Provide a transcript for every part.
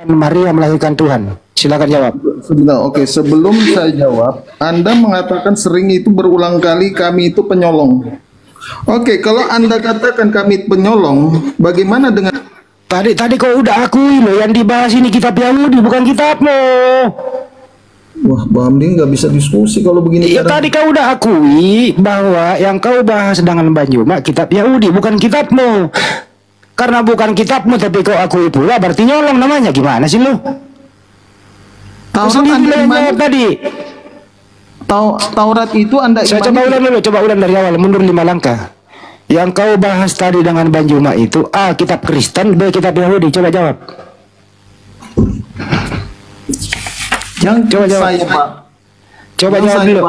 Maria melahirkan Tuhan? Silakan jawab. Sebentar, oke. Sebelum saya jawab, Anda mengatakan sering itu berulang kali kami itu penyolong. Oke, kalau Anda katakan kami penyolong, bagaimana dengan Tadi kau udah akui loh, yang dibahas ini kitab Yahudi bukan kitabmu. Wah, Bang Hamdi nggak bisa diskusi kalau begini. Ya, tadi kau udah akui bahwa yang kau bahas dengan Banjuma kitab Yahudi bukan kitabmu. Karena bukan kitabmu tapi kau akui pula berarti nyolong namanya. Gimana sih lu? Taurat Anda imani tadi. Taurat itu Anda imani. Saya coba ulang dari awal, mundur 5 langkah. Yang kau bahas tadi dengan Banjuma itu A. Kitab Kristen, B. Kitab Yahudi. Coba jawab. Coba jawab. Coba jawab dulu.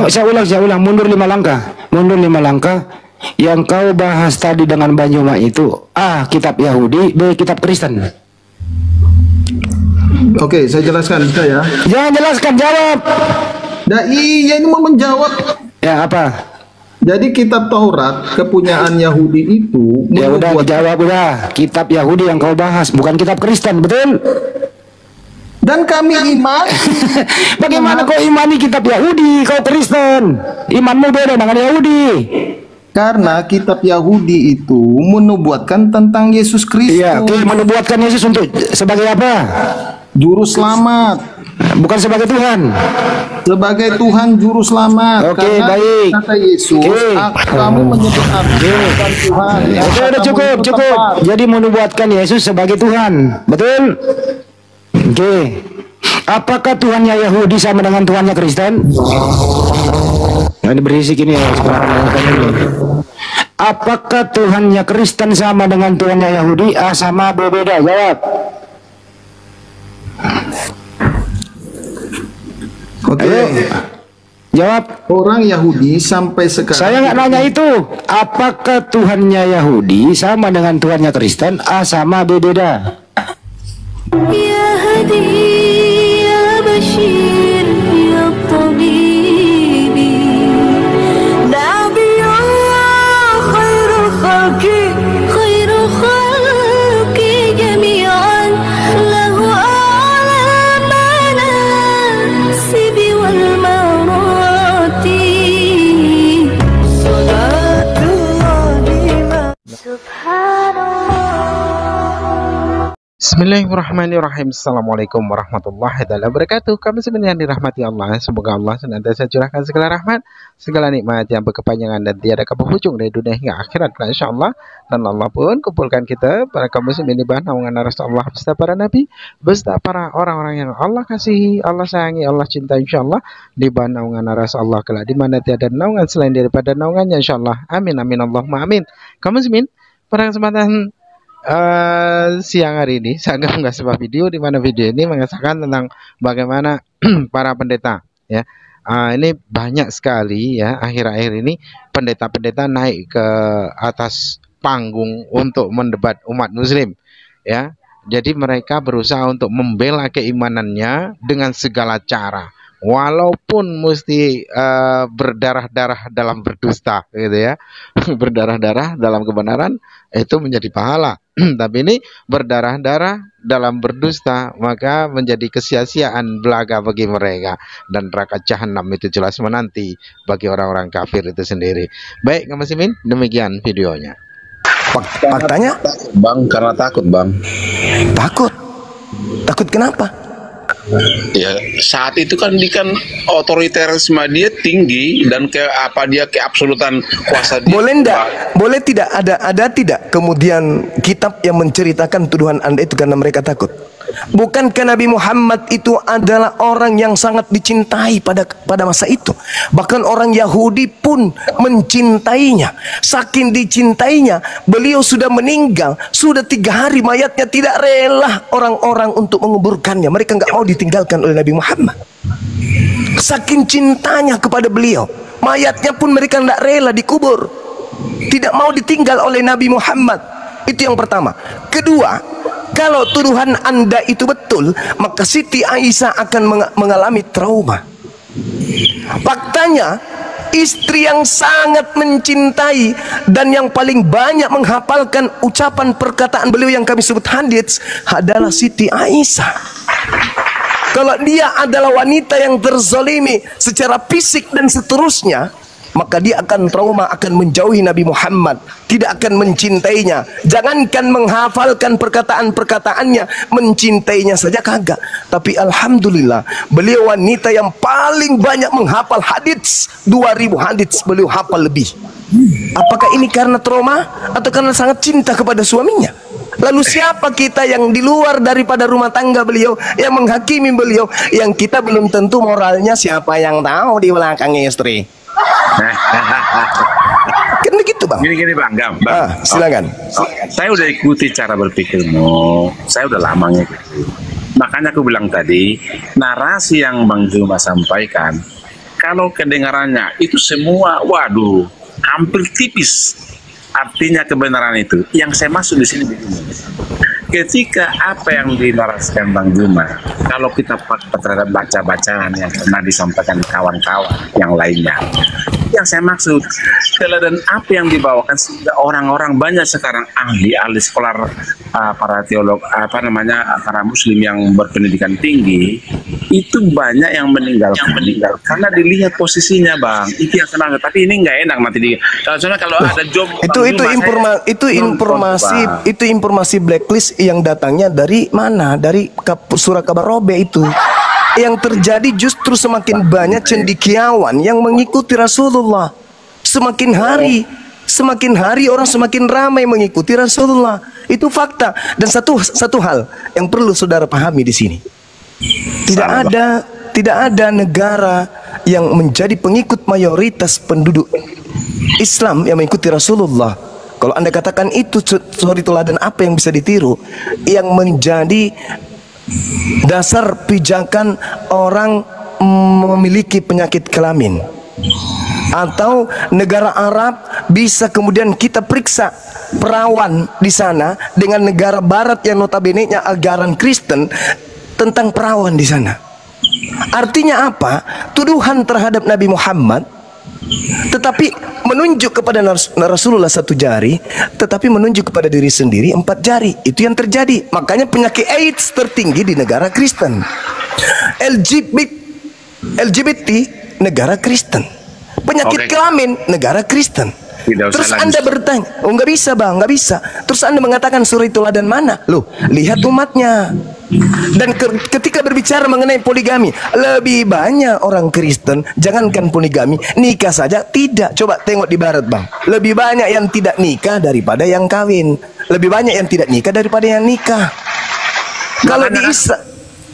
Saya ulang. Mundur 5 langkah. Mundur 5 langkah. Yang kau bahas tadi dengan Banjuma itu A. Kitab Yahudi, B. Kitab Kristen. Oke, saya jelaskan ya. Jangan jelaskan, jawab. Nah, iya ini mau menjawab. Ya, apa? Jadi kitab Taurat kepunyaan Yahudi itu ya udah dijawab udah. Kitab Yahudi yang kau bahas bukan kitab Kristen, betul? Dan kami iman. Bagaimana kau imani kitab Yahudi, kau Kristen? Imanmu beda dengan Yahudi. Karena kitab Yahudi itu menubuatkan tentang Yesus Kristus. Iya, menubuatkan Yesus untuk sebagai apa? Juru selamat. Bukan sebagai Tuhan. Sebagai Tuhan juru selamat. Oke, baik. Kata Yesus, kamu menyebut aku bukan Tuhan. Ya, udah cukup. Jadi menubuatkan Yesus sebagai Tuhan, betul? Oke. Apakah Tuhannya Yahudi sama dengan Tuhannya Kristen? Nah, ini berisik ini ya. Apakah Tuhannya Kristen sama dengan Tuhannya Yahudi? A sama B beda? Jawab. Oke. Jawab. Orang Yahudi sampai sekarang. Saya nggak nanya itu. Apakah Tuhannya Yahudi sama dengan Tuhannya Kristen? A sama B beda? Ya Hadi, ya Bashir, ya Tabibi, Nabi Allah, khairul khalqi, khairul khalqi jami'an, lahu a'la manasibi wal marati, salatullahi subhanallah. Bismillahirrahmanirrahim. Assalamualaikum warahmatullahi wabarakatuh. Kami sebenarnya dirahmati Allah. Semoga Allah senantiasa curahkan segala rahmat, segala nikmat yang berkepanjangan dan tiada berhujung dari dunia hingga akhirat, insyaallah. Dan Allah pun kumpulkan kita para kaum muslimin di bawah naungan Rasulullah beserta para nabi, beserta para orang-orang yang Allah kasihi, Allah sayangi, Allah cinta, insyaallah di bawah naungan Rasulullah kelak di mana tiada naungan selain daripada naungannya, insyaallah. Amin amin Allahumma amin. Kaum muslimin, pada kesempatan siang hari ini saya akan mengasih sebuah video di mana video ini mengisahkan tentang bagaimana para pendeta ya. Ini banyak sekali ya akhir-akhir ini pendeta-pendeta naik ke atas panggung untuk mendebat umat muslim ya. Jadi mereka berusaha untuk membela keimanannya dengan segala cara, walaupun mesti berdarah-darah dalam berdusta gitu ya. Berdarah-darah dalam kebenaran itu menjadi pahala. Tapi ini berdarah-darah dalam berdusta maka menjadi kesia-siaan belaga bagi mereka, dan neraka jahanam itu jelas menanti bagi orang-orang kafir itu sendiri. Baik kaum muslimin, demikian videonya. Faktanya Bang, karena takut Bang. Takut kenapa? Ya saat itu kan otoriterisme dia tinggi dan keabsolutan kuasa dia. Boleh tidak ada tidak kemudian kitab yang menceritakan tuduhan Anda itu karena mereka takut? Bukankah Nabi Muhammad itu adalah orang yang sangat dicintai pada masa itu? Bahkan orang Yahudi pun mencintainya. Saking dicintainya, beliau sudah meninggal, sudah 3 hari mayatnya, tidak rela orang-orang untuk menguburkannya. Mereka nggak mau ditinggalkan oleh Nabi Muhammad. Saking cintanya kepada beliau, mayatnya pun mereka tidak rela dikubur, tidak mau ditinggal oleh Nabi Muhammad. Itu yang pertama. Kedua, kalau tuduhan Anda itu betul, maka Siti Aisyah akan mengalami trauma. Faktanya istri yang sangat mencintai dan yang paling banyak menghafalkan ucapan perkataan beliau yang kami sebut hadits adalah Siti Aisyah. Kalau dia adalah wanita yang terzalimi secara fisik dan seterusnya, maka dia akan trauma, akan menjauhi Nabi Muhammad, tidak akan mencintainya. Jangankan menghafalkan perkataan-perkataannya, mencintainya saja kagak. Tapi alhamdulillah, beliau wanita yang paling banyak menghafal hadits, 2000 hadits beliau hafal lebih. Apakah ini karena trauma atau karena sangat cinta kepada suaminya? Lalu siapa kita yang di luar daripada rumah tangga beliau, yang menghakimi beliau, yang kita belum tentu moralnya, siapa yang tahu di belakang istri? Kan begitu bang. Gini bang, Gam. Silakan. Saya udah ikuti cara berpikirmu. Saya udah lama ngikutin. Makanya aku bilang tadi, narasi yang Bang Juma sampaikan, kalau kedengarannya itu semua, waduh, hampir tipis. Artinya kebenaran itu. Yang saya maksud di sini begini. Ketika apa yang dinarasikan Bang Juma, kalau kita terhadap baca-bacaan yang pernah disampaikan kawan-kawan yang lainnya, yang saya maksud teladan apa yang dibawakan orang-orang banyak sekarang ahli sekolah, para teolog, para muslim yang berpendidikan tinggi, itu banyak yang meninggal karena dilihat posisinya bang, itu yang senang. Tapi ini nggak enak nanti kalau ada job itu informasi blacklist yang datangnya dari mana? Dari surah kabar Robe itu. Yang terjadi justru semakin banyak cendekiawan yang mengikuti Rasulullah. Semakin hari orang semakin ramai mengikuti Rasulullah. Itu fakta. Dan satu hal yang perlu saudara pahami di sini. Tidak ada negara yang menjadi pengikut mayoritas penduduk Islam yang mengikuti Rasulullah. Kalau Anda katakan itu teladan apa yang bisa ditiru, yang menjadi dasar pijakan orang memiliki penyakit kelamin, atau negara Arab bisa kemudian kita periksa perawan di sana dengan negara Barat yang notabene-nya ajaran Kristen tentang perawan di sana. Artinya apa? Tuduhan terhadap Nabi Muhammad, tetapi menunjuk kepada Rasulullah 1 jari, tetapi menunjuk kepada diri sendiri 4 jari. Itu yang terjadi. Makanya penyakit AIDS tertinggi di negara Kristen. LGBT negara Kristen. Penyakit kelamin negara Kristen. Terus Anda bertanya, oh nggak bisa bang, nggak bisa. Terus Anda mengatakan suri teladan mana? Loh, lihat umatnya. Dan ketika berbicara mengenai poligami, lebih banyak orang Kristen, jangankan poligami, nikah saja tidak. Coba tengok di Barat bang, lebih banyak yang tidak nikah daripada yang kawin. Lebih banyak yang tidak nikah daripada yang nikah. Kalau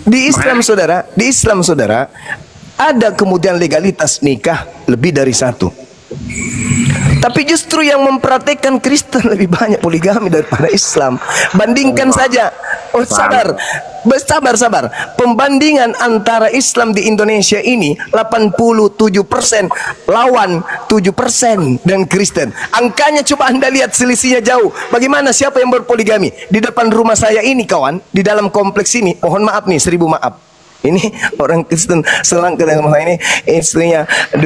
di Islam saudara, ada kemudian legalitas nikah lebih dari 1. Tapi justru yang mempraktekkan Kristen lebih banyak poligami daripada Islam. Bandingkan saja. Oh sabar. Pembandingan antara Islam di Indonesia ini 87% lawan 7% dan Kristen. Angkanya coba Anda lihat selisihnya jauh. Bagaimana siapa yang berpoligami? Di depan rumah saya ini kawan, di dalam kompleks ini, mohon maaf nih, 1000 maaf. Ini orang Kristen selang ke dalam rumah ini, istrinya 2.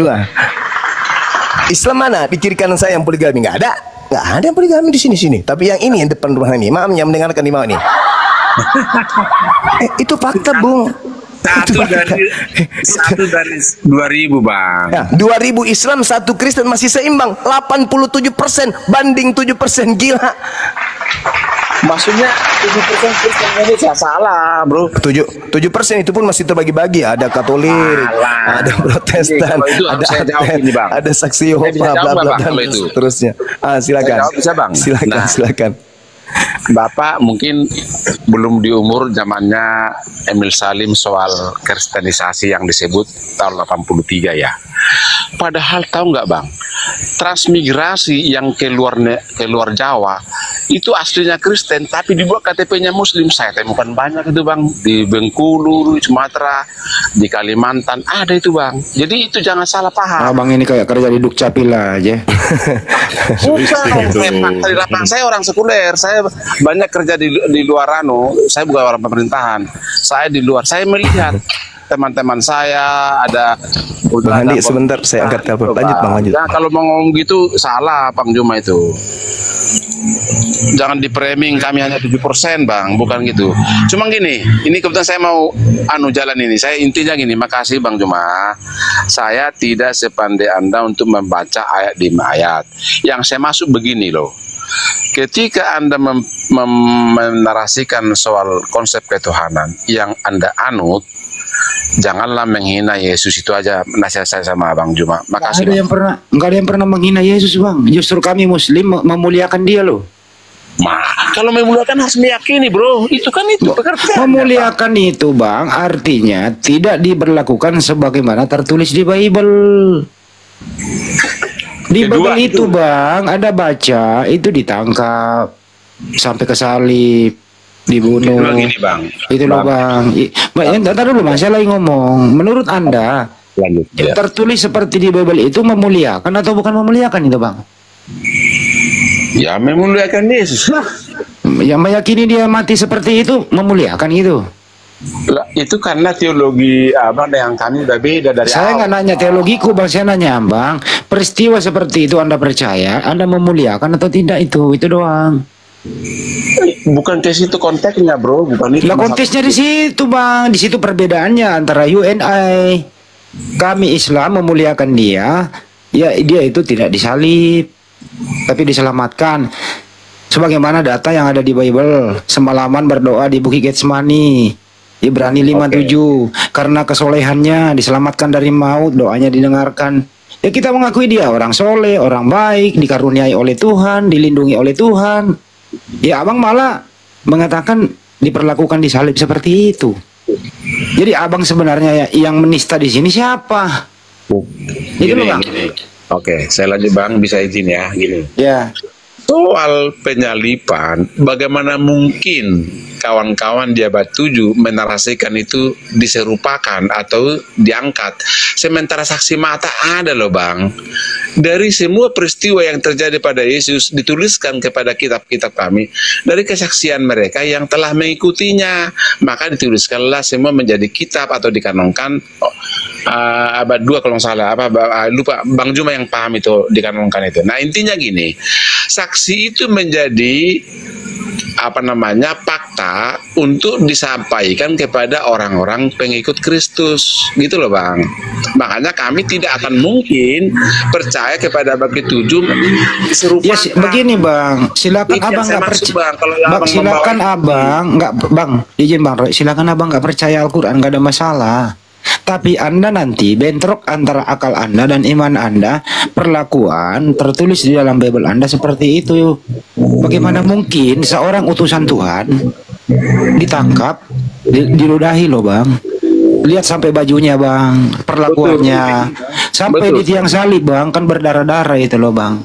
Islam mana di kiri kanan saya yang poligami? Nggak ada yang poligami di sini. Tapi yang ini yang depan rumah ini, maaf yang mendengarkan di bawah ini. Itu fakta bung. Satu dari 2000 bang. Ya, 2000 Islam, 1 Kristen masih seimbang. 87% banding 7%, gila. Maksudnya 7% Kristen Indonesia salah bro. 7% itu pun masih terbagi-bagi. Ada Katolik, ada Protestan, ada Advent, ada Saksi Yehova, bla dan seterusnya. Silakan. Silakan. Bapak mungkin belum di umur zamannya Emil Salim soal kristenisasi yang disebut tahun 83 ya. Padahal tahu nggak bang, transmigrasi yang keluar Jawa itu aslinya Kristen tapi dibuat KTP-nya Muslim. Saya temukan banyak itu bang, di Bengkulu, di Sumatera, di Kalimantan ada itu bang. Jadi itu jangan salah paham. Bang ini kayak kerja di Dukcapil aja. Bukan, di lapangan saya orang sekuler. Saya banyak kerja di luar saya bukan orang pemerintahan. Saya di luar, saya melihat teman-teman saya, ada Bang Andi, sebentar saya angkat telepon. Lanjut Bang, lanjut. Nah, kalau mau ngomong gitu salah Bang Juma itu. Jangan di framing kami hanya 7% Bang, bukan gitu. Cuma gini, ini kebetulan saya mau jalan ini. Saya intinya gini, makasih Bang Juma. Saya tidak sepandai Anda untuk membaca ayat demi ayat. Yang saya masuk begini loh. Ketika Anda menarasikan soal konsep ketuhanan yang Anda anut, janganlah menghina Yesus. Itu aja nasihat saya sama Bang Juma. Makasih. Nggak ada yang pernah menghina Yesus Bang. Justru kami Muslim memuliakan dia loh. Kalau memuliakan harus meyakini bro. Itu kan itu pekerjaan. Memuliakan itu Bang, artinya tidak diberlakukan sebagaimana tertulis di Bible. Di Bible itu Bang, ada baca itu ditangkap sampai ke salib, dibunuh. Itu loh Bang. Entar dulu Bang, saya lagi ngomong. Menurut Anda, lanjut, yang tertulis seperti di Bible itu memuliakan atau bukan memuliakan itu Bang? Ya memuliakan Yesus lah. Yang meyakini dia mati seperti itu memuliakan gitu. Lah, itu karena teologi Abang yang kami udah beda dari Saya nggak nanya teologiku Bang, saya nanya Bang, peristiwa seperti itu Anda percaya, Anda memuliakan atau tidak itu doang. Bukan ke situ konteksnya bro, bukan itu. Lah konteksnya di situ Bang, di situ perbedaannya antara UNI. Kami Islam memuliakan dia, ya dia itu tidak disalib, tapi diselamatkan. Sebagaimana data yang ada di Bible, semalaman berdoa di Bukit Getsemani. Ibrani 5:7, karena kesolehannya diselamatkan dari maut, doanya didengarkan. Ya kita mengakui dia orang soleh, orang baik, dikaruniai oleh Tuhan, dilindungi oleh Tuhan. Ya Abang malah mengatakan diperlakukan disalib seperti itu. Jadi Abang sebenarnya yang menista di sini siapa? Itu loh Bang. Oke, saya lanjut Bang, bisa izin ya, gini. Ya. Soal penyalipan, bagaimana mungkin kawan-kawan di abad 7 menarasikan itu diserupakan atau diangkat, sementara saksi mata ada loh Bang. Dari semua peristiwa yang terjadi pada Yesus dituliskan kepada kitab-kitab kami dari kesaksian mereka yang telah mengikutinya, maka dituliskanlah semua menjadi kitab atau dikanonkan. Abad 2 kalau nggak salah, lupa Bang Juma yang paham itu dikanonkan itu. Nah intinya gini, saksi itu menjadi fakta untuk disampaikan kepada orang-orang pengikut Kristus gitu loh Bang. Makanya kami tidak akan mungkin percaya kepada abad ke-7 diserupakan. Ya begini Bang, silakan Abang nggak percaya. Silakan Abang nggak Bang, izin Bang, silakan Abang nggak percaya Al-Quran, nggak ada masalah. Tapi Anda nanti bentrok antara akal Anda dan iman Anda, perlakuan tertulis di dalam Bible Anda seperti itu. Bagaimana mungkin seorang utusan Tuhan ditangkap, diludahi loh Bang. Lihat sampai bajunya Bang, perlakuannya. Sampai di tiang salib Bang, kan berdarah-darah itu loh Bang.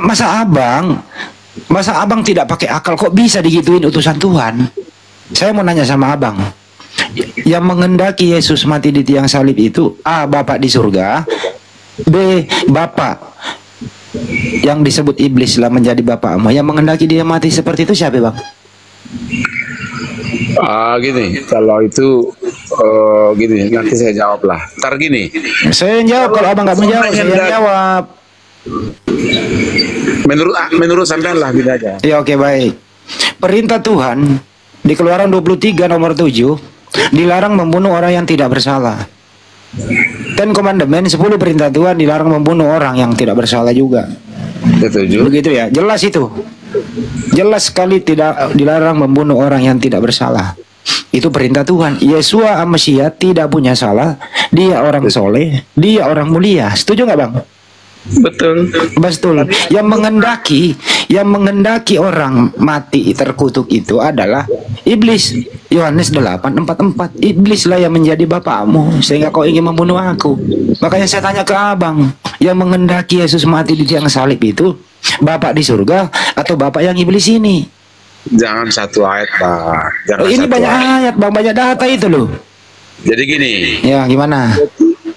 Masa Abang tidak pakai akal kok bisa digituin utusan Tuhan? Saya mau nanya sama Abang. Yang menghendaki Yesus mati di tiang salib itu A. Bapak di surga, B. Bapak yang disebut iblis lah menjadi bapakmu. Yang menghendaki dia mati seperti itu siapa Bang? Gini, kalau itu gini, nanti saya jawab lah. Ntar gini. Saya yang jawab, kalau Abang nggak menjawab, saya yang jawab. Menurut sampean lah gitu aja. Ya oke, baik. Perintah Tuhan di Keluaran 23 nomor 7 dilarang membunuh orang yang tidak bersalah. Ten Commandment 10 perintah Tuhan dilarang membunuh orang yang tidak bersalah juga. Setuju. Begitu ya, jelas itu. Jelas sekali tidak dilarang membunuh orang yang tidak bersalah. Itu perintah Tuhan. Yesua Amasiah tidak punya salah. Dia orang soleh, dia orang mulia. Setuju nggak Bang? Betul. Betul. Yang menghendaki orang mati terkutuk itu adalah iblis. Yohanes 8:44. Iblislah yang menjadi bapakmu sehingga kau ingin membunuh aku. Makanya saya tanya ke Abang, yang menghendaki Yesus mati di tiang salib itu Bapak di surga atau Bapak yang iblis ini? Jangan satu ayat Pak. Ini banyak ayat Bang, banyak data itu loh. Jadi gini. Ya gimana?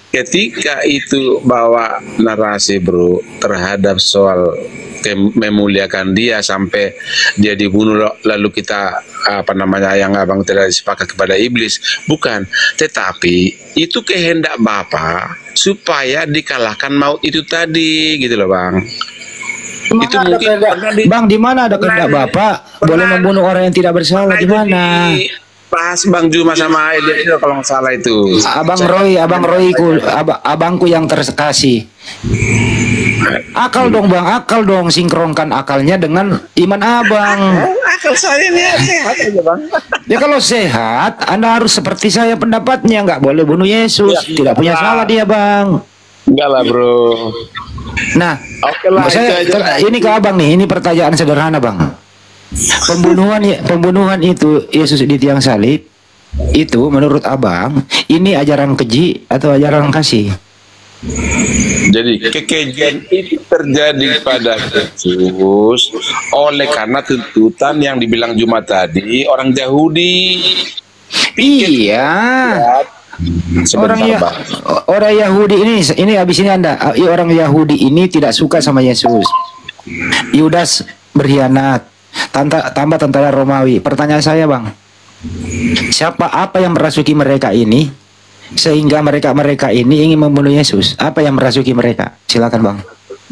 Ketika itu bawa narasi bro terhadap soal memuliakan dia sampai dia dibunuh lalu kita apa namanya yang abang tidak sepakat kepada iblis, bukan, tetapi itu kehendak Bapa supaya dikalahkan maut itu tadi gitu loh bang. Itu mungkin Bang, di mana ada kehendak Bapak boleh membunuh orang yang tidak bersalah, di mana? Pas Bang Juma sama Ede itu kalau nggak salah itu. Abangku yang terkasih. Akal dong Bang, akal dong, sinkronkan akalnya dengan iman abang. Akal saya ini sehat aja bang. Ya kalau sehat, Anda harus seperti saya pendapatnya, nggak boleh bunuh Yesus, tidak punya salah dia Bang. Enggak lah bro. Nah, Oke lah, ini ke abang nih, ini pertanyaan sederhana Bang. Pembunuhan itu Yesus di tiang salib itu menurut abang ini ajaran keji atau ajaran kasih? Jadi kekejian itu terjadi pada Yesus oleh karena tuntutan yang dibilang Jumat tadi orang Yahudi. Iya. Orang Yahudi ini habis ini orang Yahudi ini tidak suka sama Yesus. Yudas berkhianat. Tambah tentara Romawi. Pertanyaan saya Bang, apa yang merasuki mereka ini sehingga mereka ini ingin membunuh Yesus? Apa yang merasuki mereka? Silakan Bang.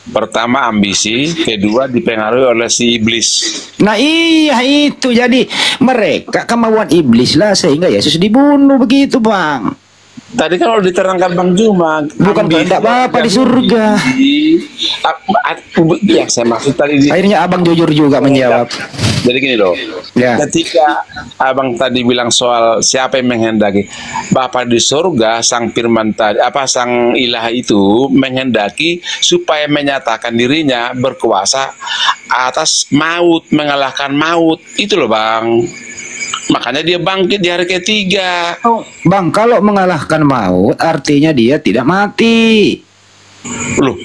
Pertama ambisi, kedua dipengaruhi oleh si iblis. Nah iya itu, jadi mereka kemauan iblis lah sehingga Yesus dibunuh begitu Bang. Tadi kalau diterangkan Bang Juma, bukan kehendak Bapa di surga. Ya saya maksud tadi. Akhirnya abang jujur juga menjawab. Jadi gini loh, ya. Ketika abang tadi bilang soal siapa yang menghendaki, Bapa di surga, sang firman tadi, sang ilah itu menghendaki supaya menyatakan dirinya berkuasa atas maut, mengalahkan maut, itu loh Bang. Makanya dia bangkit di hari ketiga. Bang, kalau mengalahkan maut artinya dia tidak mati. Loh,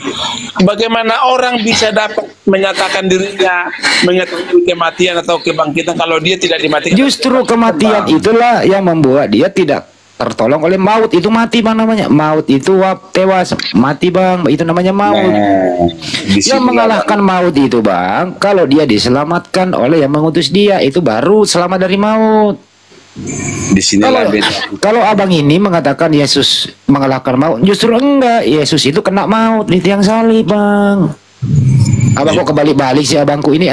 bagaimana orang bisa dapat menyatakan dirinya mengetahui kematian atau kebangkitan kalau dia tidak dimatikan? Justru kematian itulah yang membuat dia tidak tertolong oleh maut. Itu mati Bang namanya. Maut itu tewas, mati Bang, itu namanya maut. Yang mengalahkan maut itu Bang, kalau dia diselamatkan oleh yang mengutus dia, itu baru selamat dari maut. Di sini kalau abang ini mengatakan Yesus mengalahkan maut, justru enggak, Yesus itu kena maut di tiang salib Bang. Abang kok kebalik-balik sih abangku ini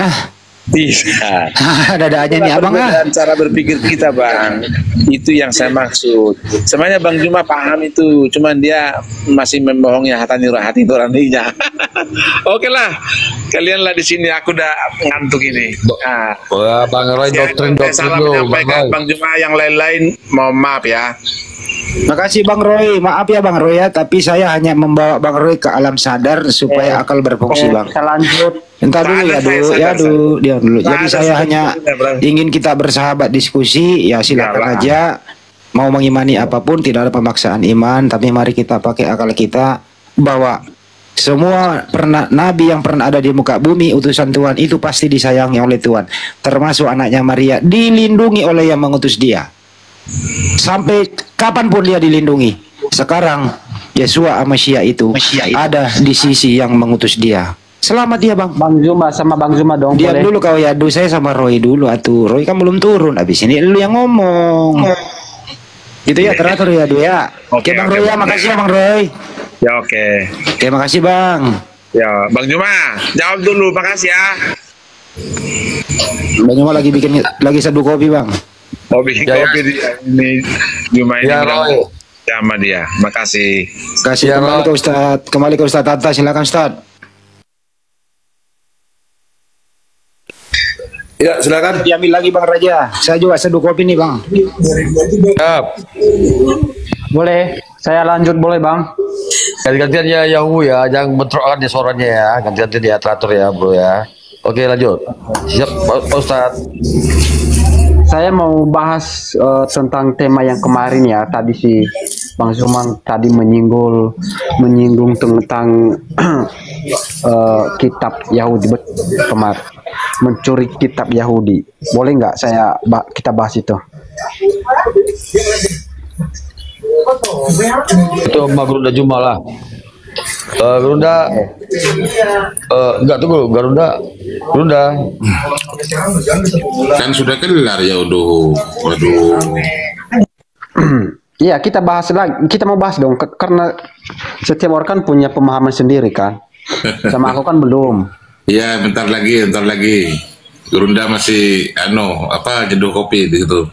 Tidak. Dada-dadanya nih abang cara berpikir kita Bang, itu yang saya maksud. Sebenarnya Bang Juma paham itu, cuman dia masih membohongi hati nuraninya. Oke lah, kalian lah di sini, aku udah ngantuk ini. Bang Roy doktrin dulu. Bang Juma, yang lain-lain mohon maaf ya. Makasih Bang Roy, maaf ya Bang Roy ya, tapi saya hanya membawa Bang Roy ke alam sadar supaya akal berfungsi Bang. Kita lanjut. Entar dulu dia dulu. Jadi saya hanya ingin kita bersahabat diskusi, ya silakan aja. Mau mengimani apapun, tidak ada pemaksaan iman, tapi mari kita pakai akal kita bahwa semua nabi yang pernah ada di muka bumi, utusan Tuhan itu pasti disayangi oleh Tuhan, termasuk anaknya Maria, dilindungi oleh yang mengutus dia. Sampai kapanpun dia dilindungi. Sekarang Yesua Amasya itu ada di sisi yang mengutus dia. Selamat dia Bang. Bang Zuma sama Bang Zuma dong. Diam dulu kau ya, saya sama Roy dulu atuh. Roy kan belum turun, habis ini lu yang ngomong. Gitu ya, teratur ya ya. Oke Bang Roy ya, makasih ya Bang Roy. Ya oke. Oke, makasih Bang. Ya Bang Juma, jawab dulu, makasih ya. Bang Juma lagi seduh kopi Bang. Kopi ini Juma ini sama dia. Makasih. Kasih kembali ke Ustadz Tata, silakan Ustadz. Ya silakan. Diambil lagi Bang Raja. Saya juga seduh kopi nih Bang. Siap. Boleh, saya lanjut boleh Bang. Ganti-gantian ya Yahu ya, jangan bentrokan ya suaranya ya, ganti-gantian ya teratur ya bro ya. Oke lanjut. Siap Pak Ustadz. Saya mau bahas tentang tema yang kemarin ya. Tadi si Bang Zuman tadi menyinggung tentang kitab Yahudi kemarin, mencuri kitab Yahudi. Boleh nggak kita bahas itu? Itu sama Gerunda Juma lah. Gerunda Enggak, tunggu, Garuda. Garuda. Kan sudah kelar ya udah. Waduh. Iya, kita bahas lagi. Kita mau bahas dong, karena setiap orang kan punya pemahaman sendiri kan. Sama aku kan belum. Ya, bentar lagi, bentar lagi. Gerunda masih jenuh kopi di situ.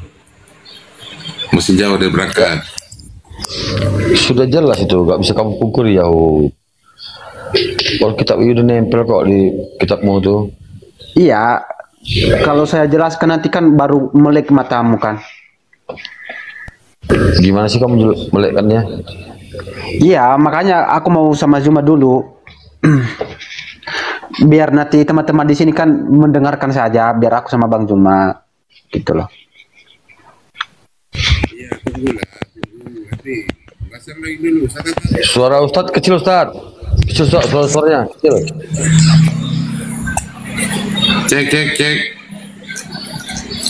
Masih jauh dari berangkat. Sudah jelas itu, nggak bisa kamu pungkiri ya. Kalau kitab itu udah nempel kok di kitabmu tuh. Iya, kalau saya jelaskan nanti kan baru melek matamu kan. Gimana sih kamu melekkannya? Iya, makanya aku mau sama Zuma dulu. Biar nanti teman-teman di sini kan mendengarkan saja, biar aku sama Bang Zuma gitu loh. Iya, tunggulah. Nanti pasang lagi dulu. Suara Ustadz kecil, Ustadz. Kecil, suaranya kecil. Cek.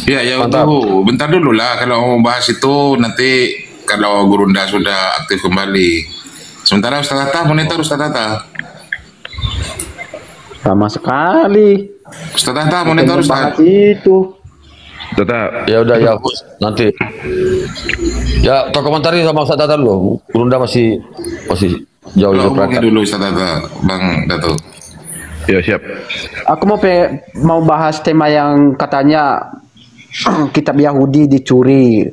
Ya Mantap. bentar dulu lah kalau mau bahas itu nanti kalau Gurunda sudah aktif kembali. Sementara Ustaz Tata, monitor Ustaz Tata. Sama sekali. Ustaz Tata, monitor Ustaz. Itu. Tetap. Ya udah ya, nanti. Ya, toko komentari sama Ustaz Tata dulu. Gurunda masih jauh dari Hubungi perangkat. dulu Ustaz Tata, Bang Dato. Ya, siap. Aku mau bahas tema yang katanya kitab Yahudi dicuri.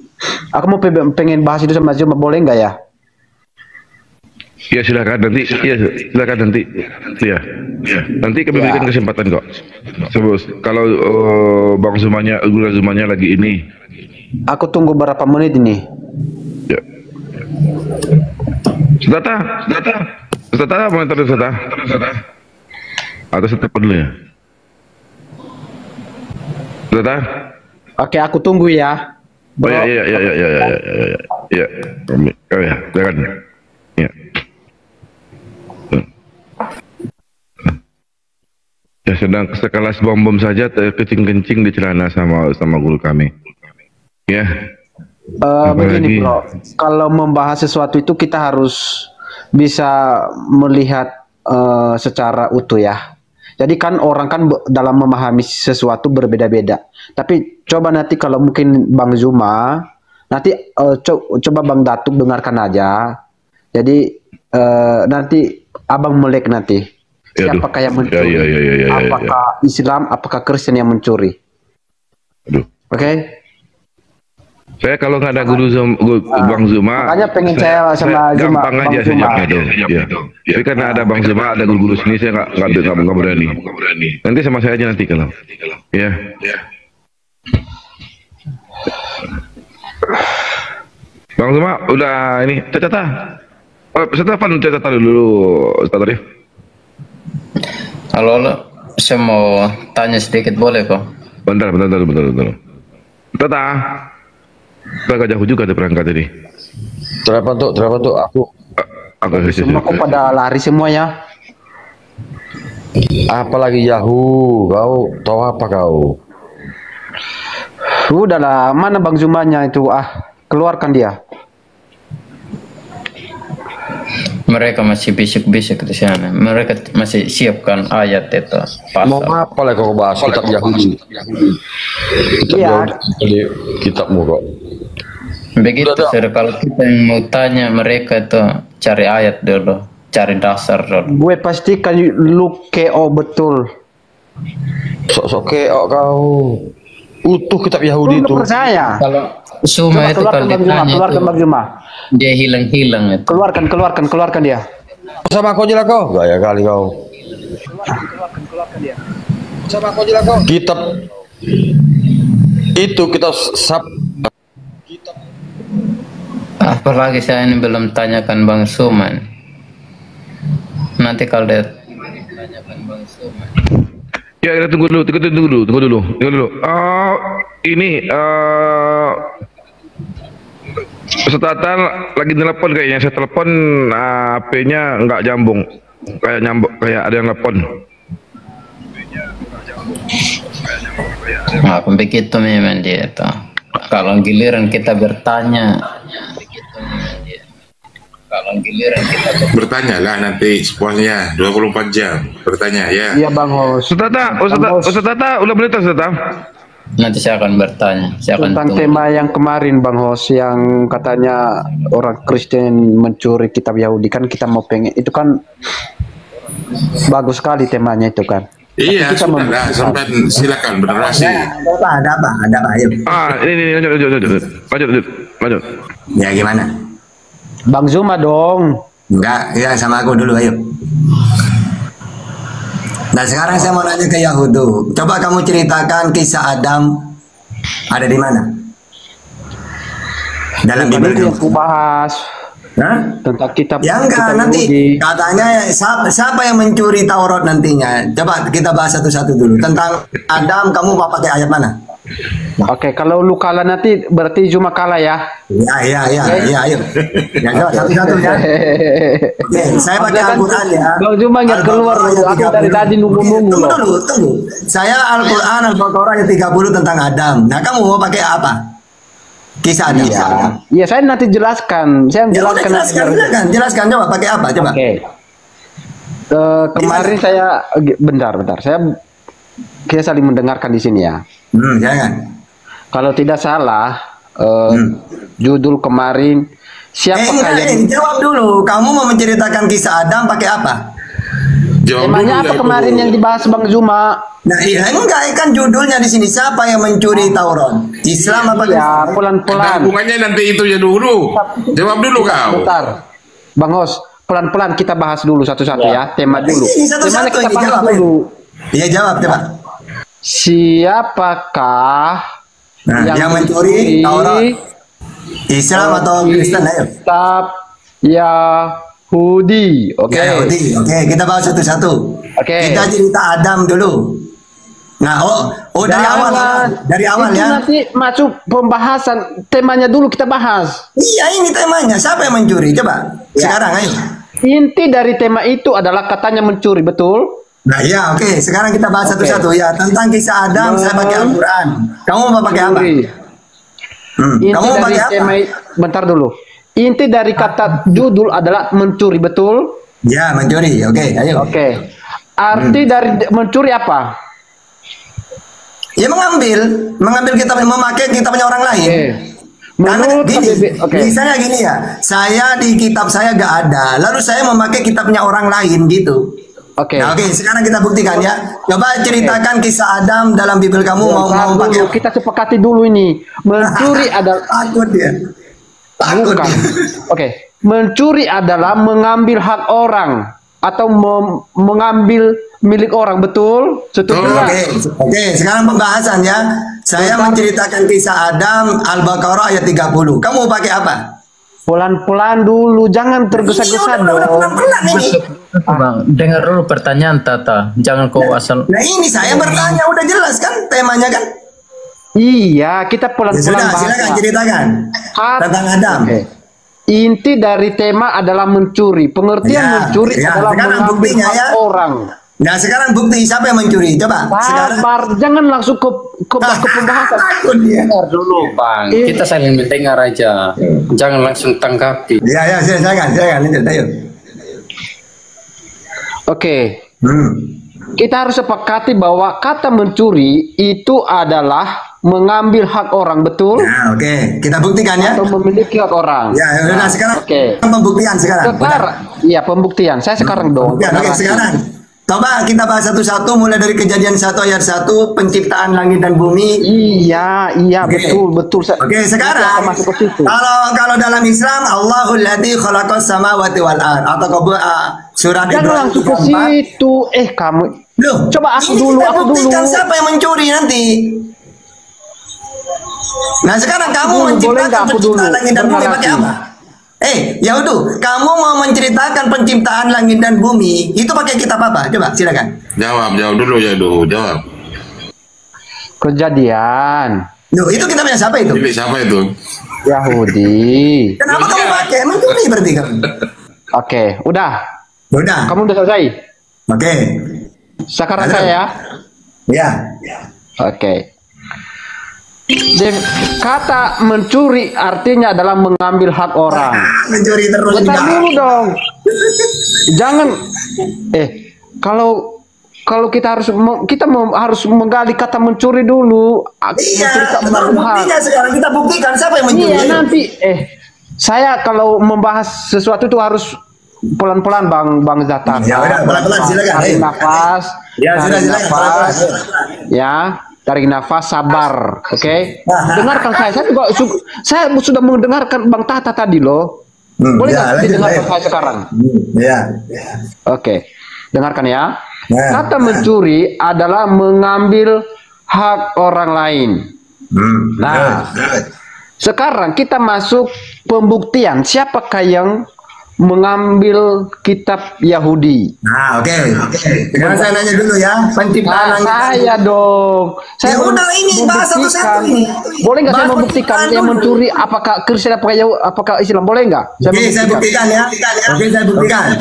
Aku mau pengen bahas itu sama Zuma, boleh nggak ya? Ya silakan nanti. Ya silakan nanti. Ya. Nanti kami berikan kesempatan kok. Kalau Bang Zumanya, Guru Zumanya lagi ini. Aku tunggu berapa menit ini. Ya. Sudata. Monitor Sudata. Atau setelah dulu ya. Sudata. Oke, aku tunggu ya. Oh ya. Ya. Oh ya, silakan. Ya. Ya sedang sekelas bom saja kencing-kencing di celana sama guru kami. Ya. Begini bro, kalau membahas sesuatu itu kita harus bisa melihat secara utuh ya. Jadi kan orang kan dalam memahami sesuatu berbeda-beda. Tapi coba nanti kalau mungkin Bang Zuma, nanti coba Bang Datuk dengarkan aja. Jadi nanti Abang melek nanti. Siapakah yang mencuri? Apakah Islam, apakah Kristen yang mencuri? Oke? Saya kalau nggak ada Bang Zuma, makanya pengen saya sama Zuma, gampang aja saya jawabnya tuh. Ya. Tapi karena ada Bang Zuma, ada guru sini, saya nggak berani. Nanti sama saya aja nanti kalau. Ya. Bang Zuma, udah ini catatan. Catatan dulu, Ustaz Arif. Halo, saya mau tanya sedikit boleh kok? Bentar. Tata. Kita agak jauh juga ada perangkat ini. Terapa tuh aku semua kok pada lari semua ya. Apalagi Yahoo, kau tahu apa kau? Udahlah, mana Bang Zumanya itu? Keluarkan dia. Mereka masih bisik-bisik di sana. Mereka masih siapkan ayat itu. Mau apa lagi kau bahas kitab Yahudi? Iya. Kitabmu kok. Begitu sir, kalau kita yang mau tanya mereka itu cari ayat dulu, cari dasar dulu. Gue pastikan lu KO betul. Sok KO kau. Utuh kitab Yahudi itu. Percaya. Kalau Zuma itu kalau ditanya itu dia hilang-hilang itu. Keluarkan dia. Sama kau jelas kau. Gaya kali kau. Sama kau jelas kau. Kitab itu kita Apalagi saya ini belum tanyakan Bang Suman. Nanti kalau dia tanyakan Bang Suman. Ya, kita tunggu dulu. Ini Ustaz lagi telepon kayaknya. Saya telepon HP-nya nggak jambung. Kayak ada yang telepon. Nah, begitu memang dia itu. Kalau giliran kita bertanya, Kalau giliran kita Bertanyalah nanti sepuasnya 24 jam. Bertanya ya. Iya Bang Hos. Ustaz Tata, udah berita Ustaz Tata? nanti saya akan bertanya. Saya akan Tentang tunggu. tema yang kemarin Bang Hos, yang katanya orang Kristen mencuri kitab Yahudi, kan kita mau pengen itu kan bagus sekali temanya itu kan. Iya, Kita sudah lah. Sampai silakan bernarasi. Ada apa, ayo. Ini lanjut. Ya gimana? Bang Zuma dong. Enggak, ya sama aku dulu, ayo. Nah sekarang saya mau nanya ke Yahudu. Coba kamu ceritakan kisah Adam ada di mana? Dalam Bible Itu yang kamu. aku bahas Hah? tentang kitab. Ya enggak, kitab nanti Yahudi. katanya siapa yang mencuri Taurat nantinya. Coba kita bahas satu-satu dulu. Tentang Adam, kamu mau pakai ayat mana? Oke, kalau lu kalah nanti berarti Zuma kalah ya. Ya, ayo. Ya, coba satu-satu ya. Oke, saya pakai Al-Quran ya. Bang Zuma nggak keluar, Al-Baqarah ayat aku dari 30. tadi nunggu-nunggu Tunggu loh. dulu. Saya Al-Quran Al-Baqarah ayat 30 tentang Adam. Nah, kamu mau pakai apa? Kisah Adam. Iya, saya nanti jelaskan. Saya Ya, udah menjelaskan. jelaskan coba pakai apa coba. Oke. Kemarin saya bentar. Kita saling mendengarkan di sini ya. Jangan. Kalau tidak salah, judul kemarin siapakah yang Jawab dulu. Kamu mau menceritakan kisah Adam pakai apa? temanya apa kemarin yang dibahas Bang Zuma? Nah, iya enggak kan judulnya di sini siapa yang mencuri Taurat? Islam apa? Ya, pelan-pelan. Hubungannya nanti itu ya dulu. Jawab dulu kau. Bentar. Bang Hos, pelan-pelan kita bahas dulu satu-satu ya. Tema dulu. Ini satu-satu Temanya kita ini, bahas jawab, dulu. Iya jawab coba. Siapakah yang mencuri Taurat? Islam atau Kristen, ayo. Kitab Yahudi. Oke. Ya, Yahudi. Oke, kita bahas satu-satu. Oke. Kita cerita Adam dulu. Nah, dari awal itu ya. nanti masuk pembahasan, temanya dulu kita bahas. Iya, ini temanya. Siapa yang mencuri? Coba. Sekarang ayo. Inti dari tema itu adalah katanya mencuri, betul? Nah, iya, oke. Sekarang kita bahas satu-satu ya. Tentang kisah Adam, saya pakai Al-Quran. Kamu mau pakai apa? Inti Kamu mau dari pakai apa? tema, bentar dulu. Inti dari kata judul adalah mencuri, betul? Ya, mencuri. Oke, ayo. Oke. Arti dari mencuri apa? Ya mengambil kita, memakai kitabnya orang lain. Karena Menurut gini, Oke. misalnya gini ya, saya di kitab saya gak ada, lalu saya memakai kitabnya orang lain gitu. Oke. Nah, oke, sekarang kita buktikan ya. Coba ceritakan kisah Adam dalam Bible kamu mau pakai. Kita sepakati dulu ini. Mencuri adalah takut dia. Takut. Bukan. Oke. Mencuri adalah mengambil hak orang atau mengambil milik orang, betul? Setuju nggak? Oke, sekarang pembahasan ya. Saya menceritakan kisah Adam Al-Baqarah ayat 30. Kamu pakai apa? Pelan-pelan dulu, jangan tergesa-gesa dong. Bang, dengar dulu pertanyaan Tata. Jangan kau asal. Nah ini saya bertanya, udah jelas kan temanya kan? Iya, kita Ya pelan-pelan sudah, bahas. silakan ceritakan tentang Adam. Oke. Inti dari tema adalah mencuri. Pengertian mencuri adalah sekarang mengambil buktinya hak ya. orang. Nah sekarang bukti siapa yang mencuri? Coba. Sekarang. Sabar, jangan langsung ke pembahasan. Dengar dulu, Bang. Kita saling mendengar aja. Jangan langsung tanggapi. Ya, silakan, lanjut, ayo. Oke. Kita harus sepakati bahwa kata mencuri itu adalah mengambil hak orang, betul? Nah, oke. Kita buktikan ya. Atau memiliki hak orang. Ya, udah sekarang. Oke. Pembuktian sekarang. Iya, pembuktian. Saya sekarang dong. Oke, sekarang. Coba kita bahas satu-satu mulai dari Kejadian 1 ayat 1 penciptaan langit dan bumi. Iya, betul. Oke, sekarang kalau dalam Islam Allahul ladzi khalaqas samawati wal ard atau surat Jangan Ibrahim langsung ke 34. situ. Kamu. Loh, coba aku ini dulu, kita aku buktikan dulu. siapa yang mencuri nanti. Nah, sekarang kamu Boleh menciptakan nggak aku penciptaan dulu? langit dan bumi pakai apa? Yaudah, kamu mau menceritakan penciptaan langit dan bumi itu pakai kitab apa? Coba silakan. Jawab dulu ya dulu, jawab. Kejadian. Loh, itu kitabnya siapa itu? Pilih siapa itu? Yahudi. Kenapa kamu pakai? Mencuri berarti kamu. Oke, udah. Kamu udah selesai? Oke. Sekarang saya. Ya. Oke. Kata mencuri artinya adalah mengambil hak orang. Mencuri terus. Bentar dulu dong. Jangan kalau kita harus harus menggali kata mencuri dulu. Iya, betul, buktinya sekarang kita buktikan siapa yang mencuri. Iya, nanti saya kalau membahas sesuatu itu harus pelan-pelan Bang Zata. Ya udah, pelan-pelan silakan. Tarik nafas. Ya, sudah silakan. Ya, tarik nafas, sabar. Oke. Dengarkan saya sudah mendengarkan Bang Tata tadi loh. Boleh nggak didengarkan saya sekarang? Ya. Oke. Dengarkan ya. Kata mencuri adalah mengambil hak orang lain. Nah, sekarang kita masuk pembuktian siapakah yang mengambil kitab Yahudi. Nah, oke. Sekarang saya nanya dulu ya, penciptaan saya dong. Saya udah ini bahas satu-satu ini. Boleh nggak saya membuktikan yang mencuri apakah Kristen apakah Islam? Boleh nggak? Oke, saya buktikan ya. Oke, saya buktikan.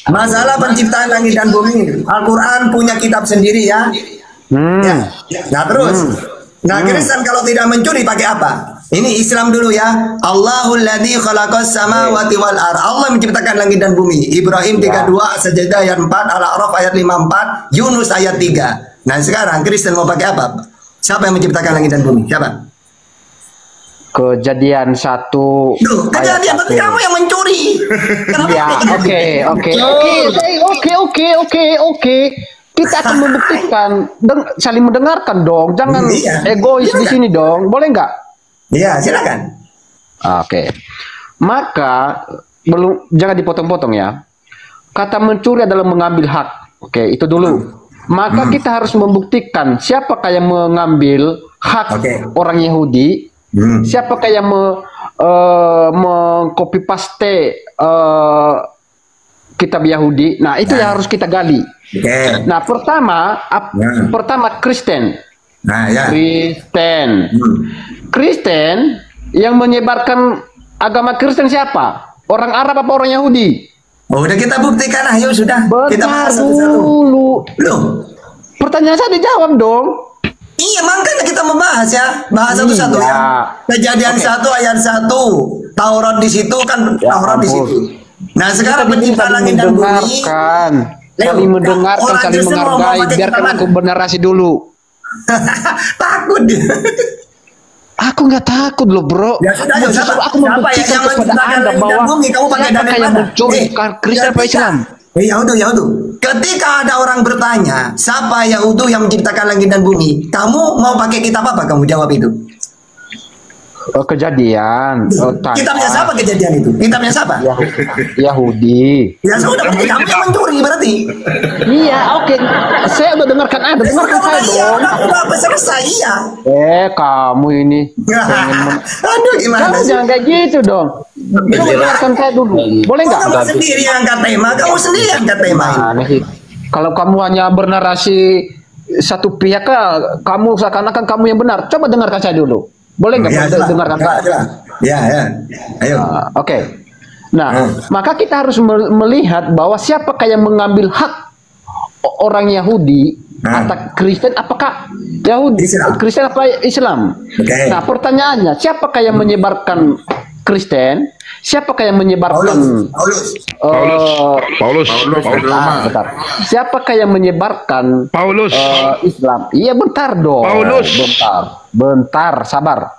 Masalah penciptaan langit dan bumi, Al-Quran punya kitab sendiri ya. Nah terus, Kristen kalau tidak mencuri pakai apa? Ini Islam dulu ya. Allahul ladzi khalaqas samawati wal ard. Allah menciptakan langit dan bumi. Ibrahim 32, Sajdah ayat 4, Al-A'raf ayat 54, Yunus ayat 3. Nah sekarang Kristen mau pakai apa? Siapa yang menciptakan langit dan bumi? Siapa? Kejadian 1. Kejadian berarti kamu yang mencuri. Ya, oke. Kita akan membuktikan, saling mendengarkan dong. Jangan egois di sini dong. Boleh nggak? Iya, silakan. Oke. Maka jangan dipotong-potong ya. Kata mencuri adalah mengambil hak. Oke, itu dulu. Maka kita harus membuktikan siapakah yang mengambil hak orang Yahudi, siapakah yang mengcopy paste kitab Yahudi. Nah, itu yang harus kita gali. Nah, pertama Kristen. Nah, ya. Kristen yang menyebarkan agama Kristen siapa? Orang Arab apa orang Yahudi? Oh, udah kita buktikan, ayo sudah. Kita bahas dulu. Loh, pertanyaan saya dijawab dong. Iya, makanya kita membahas ya. Bahas satu-satu ya. Kejadian 1 ayat 1. Taurat di situ kan, Taurat di situ. Nah, sekarang penciptaan langit dan bumi. Saling mendengarkan, saling menghargai. Biarkan aku bernarasi dulu. Takut dia. Aku nggak takut loh bro. Ya sudah, aku membuktikan kepada anda bahwa siapa yang mencuri Kristen apa Islam. Yaudu. Ketika ada orang bertanya, siapa Yahudi yang menciptakan langit dan bumi? Kamu mau pakai kitab apa? Kamu jawab itu. Kejadian. Kitabnya siapa kejadian itu? Kitabnya siapa? Yahudi. Ya sudah, berarti kamu yang mencuri berarti. Iya, oke. Saya udah dengarkan Anda, dengarkan saya dong. Udah selesai, iya. Kamu ini. Aduh, gimana? Jangan kayak gitu dong. Coba dengarkan saya dulu. Boleh nggak? Kamu sendiri yang angkat tema, Kalau kamu hanya bernarasi satu pihak, kamu seakan-akan kamu yang benar. Coba dengarkan saya dulu. Boleh nggak dengarkan saya? Ya. Ayo. Oke. Nah, maka kita harus melihat bahwa siapakah yang mengambil hak orang Yahudi atau Kristen, apakah Yahudi, Kristen apa Islam? Nah, pertanyaannya, siapakah yang menyebarkan Kristen? Siapakah yang menyebarkan Paulus. Siapakah yang menyebarkan Islam? Iya, bentar dong. Paulus. Bentar, sabar.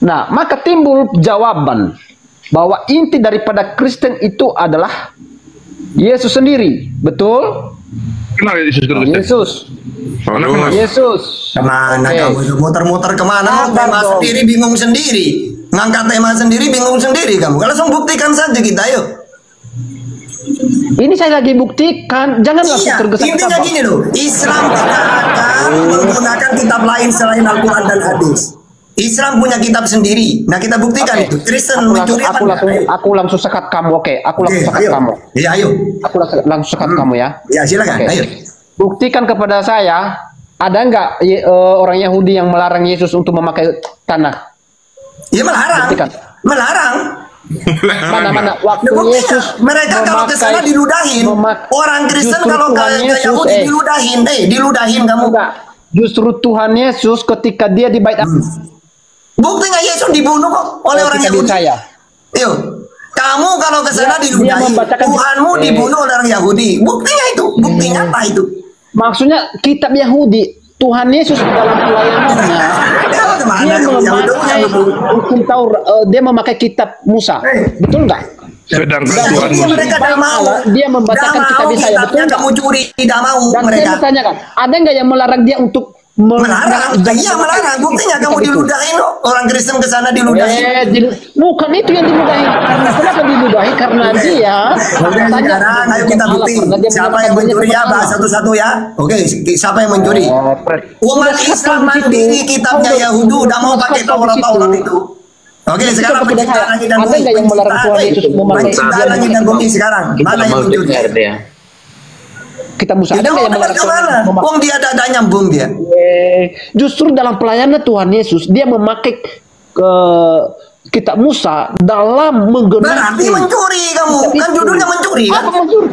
Nah, maka timbul jawaban bahwa inti daripada Kristen itu adalah Yesus sendiri, betul? Kenal Yesus. Yesus. Kemana kamu muter-muter kemana? Tema sendiri bingung sendiri. Ngangkat tema sendiri bingung sendiri kamu. Langsung buktikan saja kita, yuk. Ini saya lagi buktikan. Jangan langsung tergesa-gesa. Intinya gini loh. Islam tidak akan menggunakan kitab lain selain Al-Quran dan hadis. Islam punya kitab sendiri. Nah, kita buktikan itu. Kristen mencuri apa? Aku langsung sekat kamu. Aku langsung sekat kamu. Iya, ayo. Aku langsung sekat kamu ya. Ya, silakan. Ayo. Buktikan kepada saya, ada nggak orang Yahudi yang melarang Yesus untuk memakai tanah? Iya, melarang. Buktikan. Melarang. Mana waktu Yesus mereka kalau ke sana diludahin. Orang Kristen kalau ke Yahudi diludahin. Diludahin kamu. Justru Tuhan Yesus ketika dia di bait Buktinya Yesus dibunuh kok oleh orang Yahudi. Yuk, kamu kalau ke sana diludahi, Tuhanmu dibunuh oleh orang Yahudi. Buktinya itu, buktinya apa itu? Maksudnya kitab Yahudi, Tuhan Yesus dalam pelayanannya dia memakai hukum Taurat, dia memakai kitab Musa, betul nggak? Sedangkan Tuhan mereka tidak mau. Dia membacakan kitab Yesaya, betul nggak? Kamu curi, tidak mau. Dan mereka saya bertanyakan, ada nggak yang melarang dia untuk melarang? Iya melarang. Buktinya kamu diludahin kok. Orang Kristen ke sana diludahin. Bukan itu yang diludahi. Karena kenapa diludahi? Karena dia. Sekarang ayo kita bukti. Siapa yang mencuri ya? Bahas satu-satu ya. Oke, siapa yang mencuri? Umat Islam mandiri kitabnya Yahudi udah mau pakai Taurat itu. Oke, sekarang penciptaan langit dan bumi. Ada yang melarang Tuhan Yesus memakai penciptaan langit dan bumi sekarang? Mana yang mencuri? Kita Musa ada nggak yang melarang Tuhan? Wong dia ada nyambung dia. Justru dalam pelayanan Tuhan Yesus dia memakai kitab Musa dalam menggenapi. Berarti mencuri kamu. Kan judulnya mencuri kan? Apa mencuri?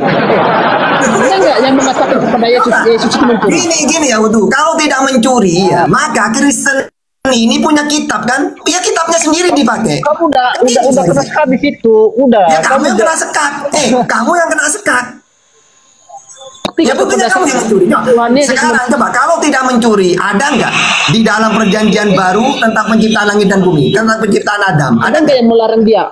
Ada nggak yang mengatakan kepada Yesus itu mencuri? Gini ya Wudu. Kalau tidak mencuri ya maka Kristen ini punya kitab kan? Ya kitabnya sendiri dipakai. Kamu udah kena sekat di situ, udah. Ya kamu yang kena sekat. Kamu yang kena sekat. Ya buktinya kamu yang mencuri. Sekarang coba kalau tidak mencuri, ada nggak di dalam perjanjian baru tentang penciptaan langit dan bumi, tentang penciptaan Adam? Ada nggak yang melarang dia?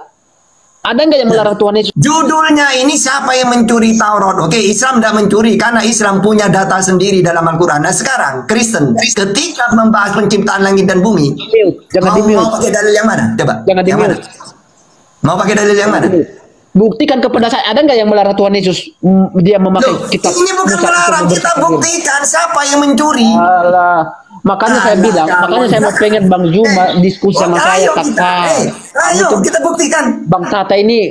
Ada nggak yang melarang Tuhan Yesus? Judulnya ini siapa yang mencuri Taurat? Oke, Islam tidak mencuri karena Islam punya data sendiri dalam Al-Quran. Nah sekarang Kristen ketika membahas penciptaan langit dan bumi, mau pakai dalil yang mana? Coba. Jangan di mute. Mau pakai dalil yang mana? Buktikan kepada saya, ada nggak yang melarang Tuhan Yesus dia memakai kitab? Ini bukan melarang, kita buktikan siapa yang mencuri. Alah, makanya saya bilang, makanya saya mau pengen Bang Zuma diskusi sama saya, Tata. Ayo kita buktikan. Bang Tata ini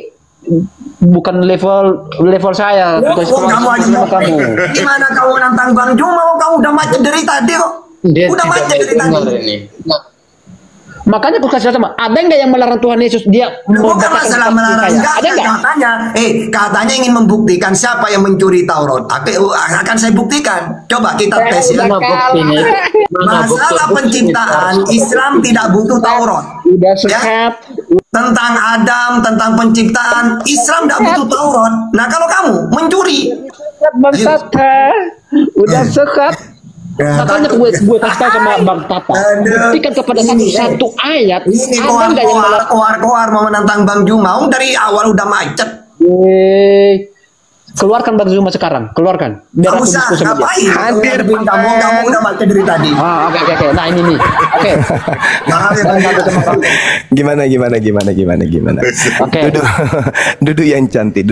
bukan level saya. Kamu aja kamu. Gimana kamu nantang Bang Zuma? Kamu udah macet dari tadi kok. Udah macet dari tadi. Makanya aku kasih sama, ada nggak yang melarang Tuhan Yesus dia bukan masalah melarang, ada nggak? Katanya ingin membuktikan siapa yang mencuri Taurat. Akan saya buktikan. Coba kita tes ya. Masalah penciptaan Islam tidak butuh Taurat. Ya? Tentang Adam, tentang penciptaan Islam tidak butuh Taurat. Nah kalau kamu mencuri, udah sekat. Makanya gue kasih tahu sama Bang Tata, buktikan kepada satu ayat. Ini koar mau menantang Bang Zuma. Dari awal udah macet. Keluarkan Bang Zuma sekarang, keluarkan. Biar aku diskusi sama dia. Hadir kamu udah macet dari tadi. Oke. Nah ini nih. Oke. Gimana? Oke. Duduk yang cantik,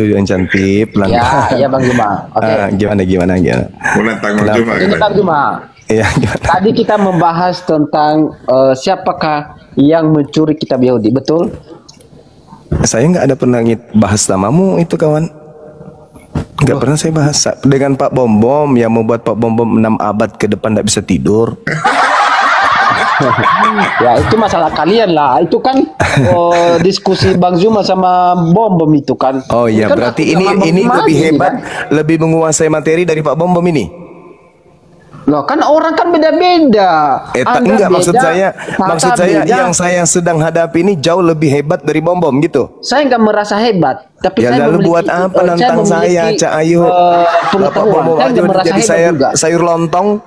pelan. Ya Bang Zuma. Oke. Gimana? Menantang Bang Zuma. Ini Bang Zuma. Iya. Tadi kita membahas tentang siapakah yang mencuri kitab Yahudi, betul? Saya nggak ada pernah bahas namamu itu kawan. Nggak pernah saya bahas dengan Pak Bom Bom yang membuat Pak Bom Bom 6 abad ke depan tidak bisa tidur. Ya itu masalah kalian lah. Itu kan diskusi Bang Zuma sama Bom Bom itu kan. Oh iya, kan berarti ini lebih hebat, kan? Lebih menguasai materi dari Pak Bom Bom ini. Loh kan orang kan beda-beda. Enggak, maksud saya yang saya sedang hadapi ini jauh lebih hebat dari Bom Bom gitu. Saya nggak merasa hebat, tapi ya saya lalu buat apa nantang saya, Cak Ayu? Bapak Bom Bom aja jadi sayur lontong.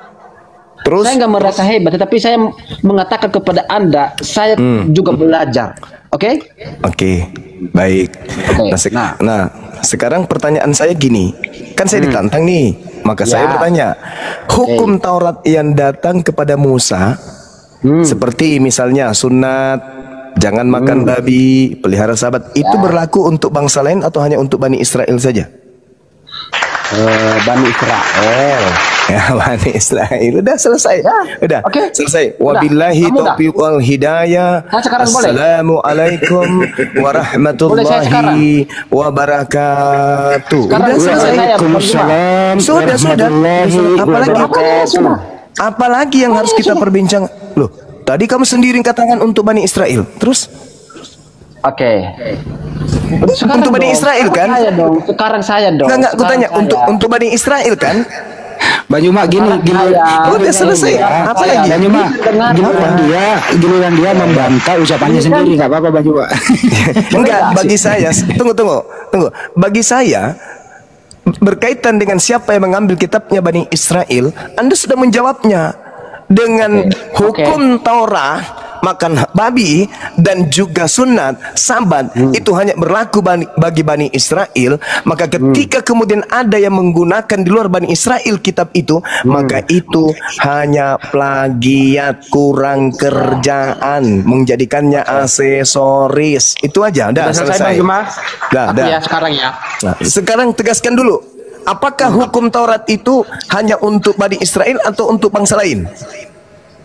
Terus saya nggak merasa hebat, tetapi saya mengatakan kepada Anda, saya juga belajar. Oke? Oke, baik. Nah, sekarang pertanyaan saya gini, kan saya ditantang nih. Maka saya bertanya, hukum Taurat yang datang kepada Musa, seperti misalnya sunat, jangan makan babi, pelihara sabat, itu berlaku untuk bangsa lain atau hanya untuk Bani Israel saja? Bani Israel. Ya, Bani Israel. Udah selesai. Udah. Selesai. Wabillahi taufiq wal hidayah. Assalamualaikum warahmatullahi wabarakatuh. Udah selesai. Sudah. Apalagi yang harus kita perbincang? Loh, tadi kamu sendiri katakan untuk Bani Israel. Terus? Untuk Bani Israel kan? Sekarang saya dong. Enggak, aku tanya untuk Bani Israel kan? Bang Juma gini, Udah selesai. Apa lagi? Bang Juma, giliran dia membantah ucapannya sendiri, nggak apa-apa Bang Juma. Enggak, bagi saya, tunggu. Bagi saya, berkaitan dengan siapa yang mengambil kitabnya Bani Israel, Anda sudah menjawabnya dengan hukum Taurat, makan babi dan juga sunat Sabat itu hanya berlaku bagi Bani Israel. Maka ketika kemudian ada yang menggunakan di luar Bani Israel kitab itu, maka itu hanya plagiat, kurang kerjaan, menjadikannya aksesoris. Itu aja, udah selesai. Dah. Ya sekarang ya. Nah, sekarang tegaskan dulu, apakah hukum Taurat itu hanya untuk Bani Israel atau untuk bangsa lain?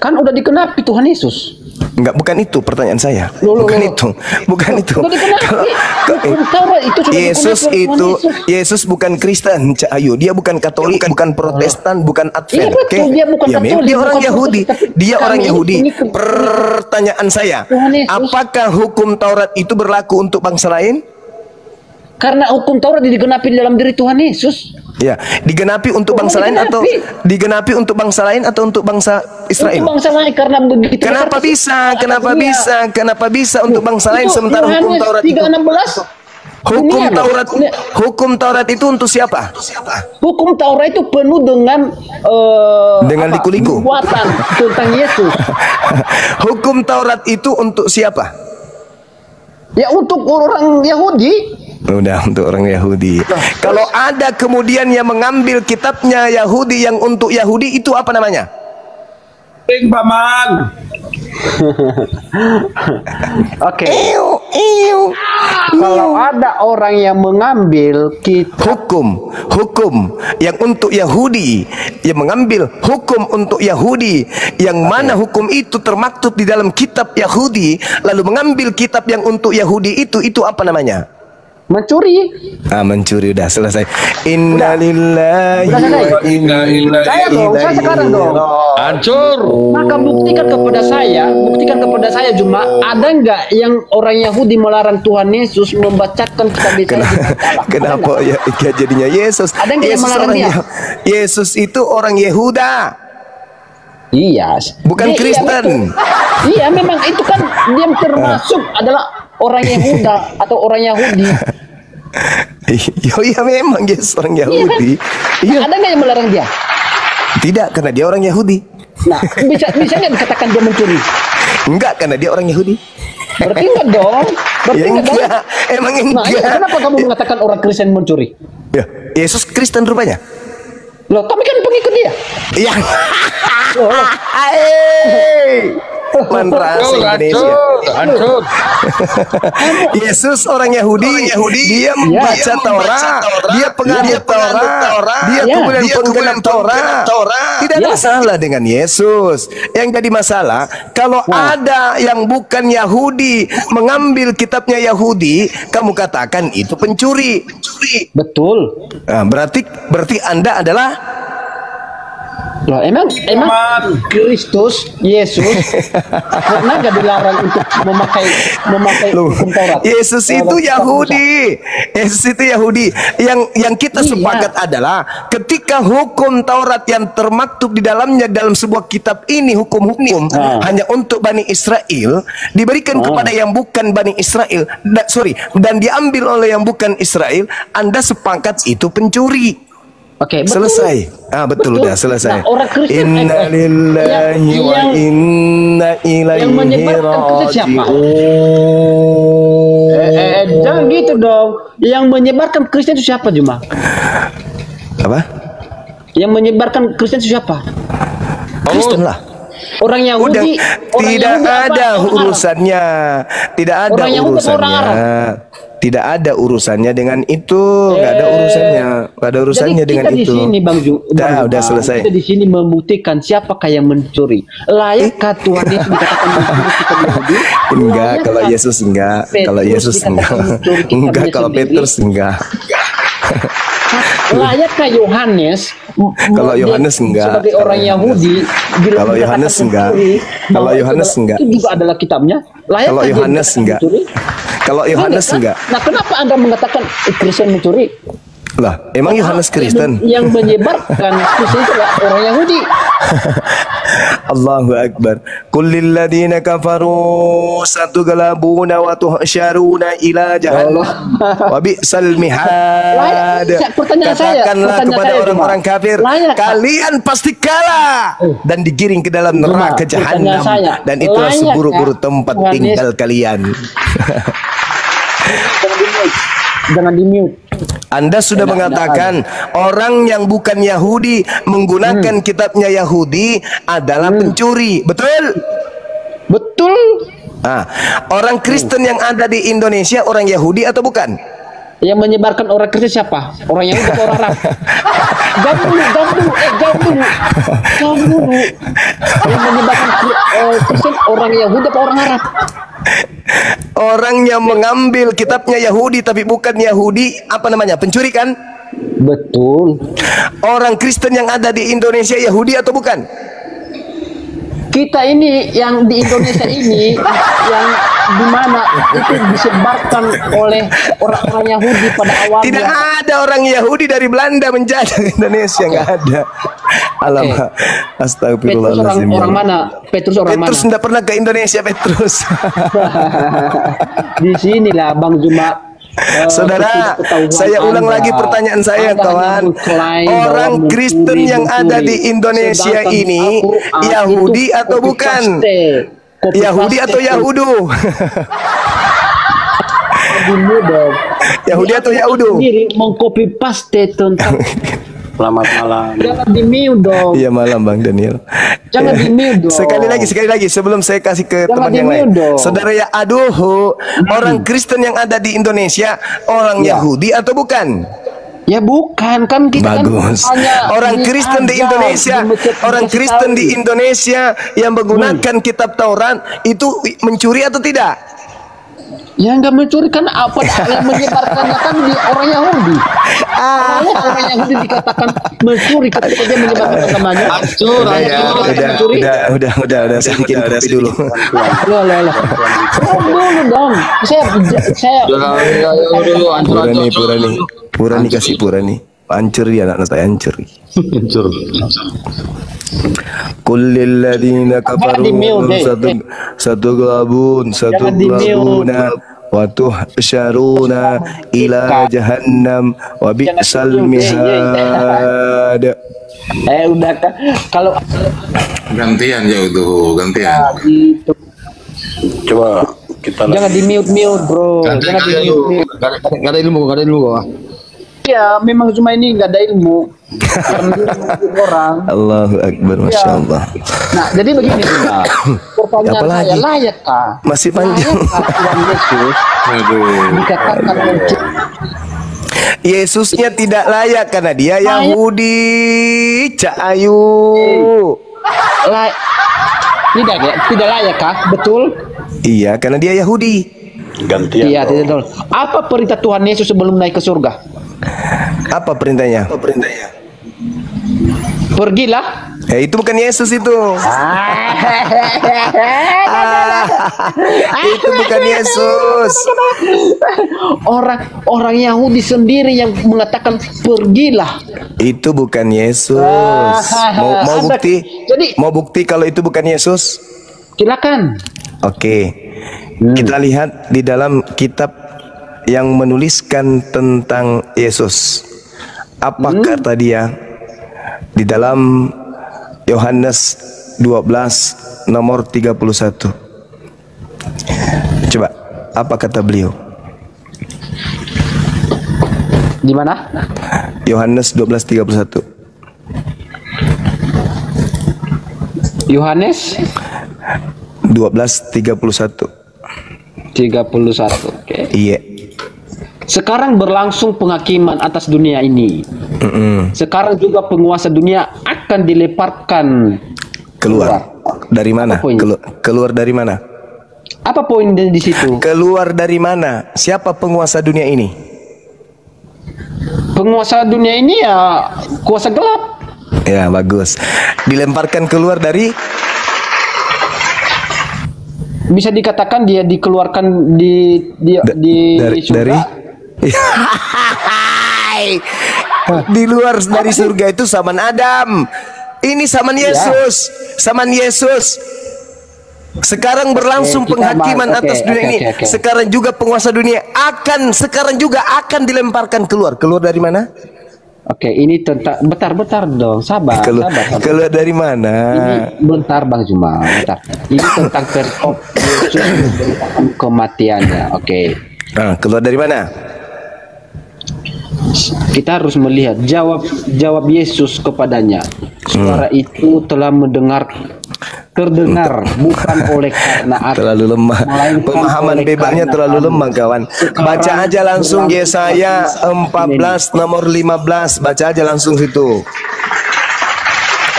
Kan udah dikenapi Tuhan Yesus. Enggak, bukan itu pertanyaan saya. Bukan itu. Yesus bukan Kristen, Cak Ayu. Dia bukan Katolik, bukan Protestan, bukan Advent. Dia bukan Katolik, dia orang bukan Yahudi. Protestan. Dia orang Kami Yahudi. ini- Pertanyaan saya, apakah hukum Taurat itu berlaku untuk bangsa lain? Karena hukum Taurat digenapi di dalam diri Tuhan Yesus. Ya, digenapi untuk bangsa lain atau digenapi untuk bangsa lain atau untuk bangsa Israel? Untuk bangsa lain, karena begitu. Kenapa bisa? Kenapa bisa untuk bangsa lain sementara hukum Taurat itu? 3:16. Hukum Taurat itu untuk siapa? Hukum Taurat itu penuh dengan liku-liku. Buatan tentang Yesus. Hukum Taurat itu untuk siapa? Ya untuk orang Yahudi. Udah, untuk orang Yahudi. Kalau ada kemudian yang mengambil kitabnya Yahudi yang untuk Yahudi, itu apa namanya? Paman. Oke. Kalau ada orang yang mengambil hukum yang untuk Yahudi, yang mengambil hukum untuk Yahudi, yang mana hukum itu termaktub di dalam kitab Yahudi, lalu mengambil kitab yang untuk Yahudi itu apa namanya? Mencuri. Mencuri, udah selesai. Innalillahi wa inna ilaihi saya sekarang dong. Hancur. Maka buktikan kepada saya Juma, ada nggak yang orang Yahudi melarang Tuhan Yesus membacakan kitab Yesaya? Kenapa ya jadinya Yesus? Ada nggak yang melarang dia? Yesus itu orang Yehuda. Iya. Bukan Kristen. Iya, memang itu kan dia termasuk adalah orang Yehuda atau orang Yahudi. Iya memang Yesus orang Yahudi. Iya. Ada nggak yang melarang dia? Tidak, karena dia orang Yahudi. Nah, bisa nggak dikatakan dia mencuri? Enggak, karena dia orang Yahudi. Berarti enggak dong. Enggak. Emang enggak. Nah, iya, kenapa kamu mengatakan orang Kristen mencuri? Ya, Yesus Kristen rupanya. Loh, kami kan pengikut dia. Iya. Mantra Indonesia. Hancur. Yesus orang Yahudi. Dia membaca Taurat. Dia pengadil Taurat. Dia kemudian penggenap Taurat. Tidak ada masalah dengan Yesus. Yang jadi masalah kalau ada yang bukan Yahudi mengambil kitabnya Yahudi, kamu katakan itu pencuri. Betul. Nah, berarti Anda adalah Loh, emang Kristus Yesus pernah gak dilarang untuk memakai hukum Taurat? Yesus itu Yahudi. Yesus itu Yahudi. Yang kita sepakat adalah ketika hukum Taurat yang termaktub di dalamnya dalam sebuah kitab ini, hukum-hukum hanya untuk Bani Israel, diberikan kepada yang bukan Bani Israel, dan diambil oleh yang bukan Israel, Anda sepakat itu pencuri. Oke, selesai. Betul, udah selesai. Nah, orang Kristen Innalillahi wa inna ilaihi raji'un. Jangan gitu dong. Yang menyebarkan Kristen itu siapa, Juma? Apa? Yang menyebarkan Kristen itu siapa? Kristen lah. Orang Yahudi. Tidak ada urusannya. Tidak ada urusannya. Tidak ada urusannya dengan itu, nggak ada urusannya, nggak ada urusannya dengan itu. Di sini, Bang udah selesai. Kita di sini membuktikan siapakah yang mencuri. Layakkah Tuhan Yesus dikatakan mencuri kitab Yahudi? Enggak, kalau Yesus enggak, kalau Yesus enggak, enggak kalau Petrus enggak. Layakkah Yohanes? Kalau Yohanes enggak. Sebagai orang Yahudi, kalau Yohanes enggak. Kalau Yohanes enggak. Itu juga adalah kitabnya. Kalau Yohanes enggak. Kalau Yohanes enggak. Nah, kenapa Anda mengatakan Kristen mencuri? Lah, emang Yohanes Kristen? Yang menyebarkan Kristen itu orang Yahudi. Allahu Akbar. Kullil ladina kafaru satughlabuna wa tuhsyaruna ila jahannam wa bi'sal mihad. Katakanlah kepada orang-orang kafir, kalian pasti kalah dan digiring ke dalam neraka jahanam, dan itulah seburuk-buruk tempat tinggal kalian. Jangan di-mute. Anda sudah mengatakan orang yang bukan Yahudi menggunakan kitabnya Yahudi adalah pencuri, betul? Betul. Orang Kristen yang ada di Indonesia orang Yahudi atau bukan? Yang menyebarkan orang Kristen siapa? Orang Yahudi atau orang Arab? Jawab dulu. Yang menyebarkan Kristen orang Yahudi atau orang Arab? Orang yang mengambil kitabnya Yahudi tapi bukan Yahudi, apa namanya? Pencuri kan? Betul. Orang Kristen yang ada di Indonesia Yahudi atau bukan? Kita ini yang di Indonesia ini yang dimana itu disebarkan oleh orang-orang Yahudi pada awalnya. Tidak ada orang Yahudi dari Belanda menjajah Indonesia, nggak ada. Alamak, astagfirullahaladzim. Petrus orang mana? Petrus orang mana? Petrus tidak pernah ke Indonesia, Petrus. Di sinilah Bang Zuma. Saudara, saya ulang lagi pertanyaan saya, kawan. Orang Kristen yang ada di Indonesia ini Yahudi atau bukan? Yahudi atau Yahudu? Yahudi atau Yahudu? Mengcopy paste tentang. Selamat malam. Jangan di-mute dong. Iya, malam Bang Daniel. Jangan di-mute dong. Sekali lagi sebelum saya kasih ke teman yang lain. Saudara ya, orang Kristen yang ada di Indonesia orang Yahudi atau bukan? Ya bukan, kan kita bagus. Orang Kristen di Indonesia, orang Kristen di Indonesia yang menggunakan kitab Taurat itu mencuri atau tidak? Ya nggak mencuri, kan apa yang menyebarkannya kan di orang Yahudi. Orang Yahudi dikatakan mencuri ketika dia menyebarkan agamanya. Udah saya bikin kopi dulu. Loh. Dulu dong. Saya Purani kasih Purani. Hancur ya anak saya, hancur. Kullil ladina kafaru satughlabuna wa tuhsyaruna ila jahannam wa bi'sal mihad. Udah kan kalau gantian gantian. Coba kita jangan di-mute, bro. Jangan di-mute. Enggak ada ilmu. Ya, memang cuma ini nggak ada ilmu. Orang. Allahu Akbar, Masya Allah. Nah, jadi begini juga. Pertanyaan saya, layakkah? Masih panjang. Tuhan Yesus dikatakan Yesusnya tidak layak karena dia Yahudi. Cak Ayu. Tidak layak kah? Betul? Iya, karena dia Yahudi. Gantian. Iya, tidak. Apa perintah Tuhan Yesus sebelum naik ke surga? Apa perintahnya? Pergilah. Itu bukan Yesus itu. Itu bukan Yesus. Orang Yahudi sendiri yang mengatakan pergilah. Itu bukan Yesus. Mau bukti? Mau bukti kalau itu bukan Yesus? Silakan. Oke. Kita lihat di dalam kitab yang menuliskan tentang Yesus. Apa kata dia di dalam Yohanes 12 nomor 31? Coba, apa kata beliau? Di mana? Yohanes 12:31. Yohanes 12:31. 31. Oke. Iya. Sekarang berlangsung penghakiman atas dunia ini. Sekarang juga penguasa dunia akan dilemparkan keluar. Dari mana? Keluar dari mana? Apa poin di situ? Keluar dari mana? Siapa penguasa dunia ini? Penguasa dunia ini ya kuasa gelap. Ya, bagus. Dilemparkan keluar dari, bisa dikatakan dia dikeluarkan di surga. Di luar dari surga itu zaman Adam. Ini zaman Yesus. Zaman Yesus. Sekarang berlangsung penghakiman atas dunia ini. Sekarang juga penguasa dunia sekarang juga akan dilemparkan keluar. Keluar dari mana? Oke, ini tentang bentar dong, sabar. Keluar dari mana? Ini bentar Bang Juma, bentar. Ini tentang perkop Yesus memberitakan kematiannya. Oke. Keluar dari mana? Kita harus melihat jawab Yesus kepadanya. Suara itu telah terdengar bukan oleh karena aku. Terlalu lemah. Pemahaman bebasnya terlalu lemah, kawan. Baca aja langsung Yesaya 14 nomor 15. Baca aja langsung situ.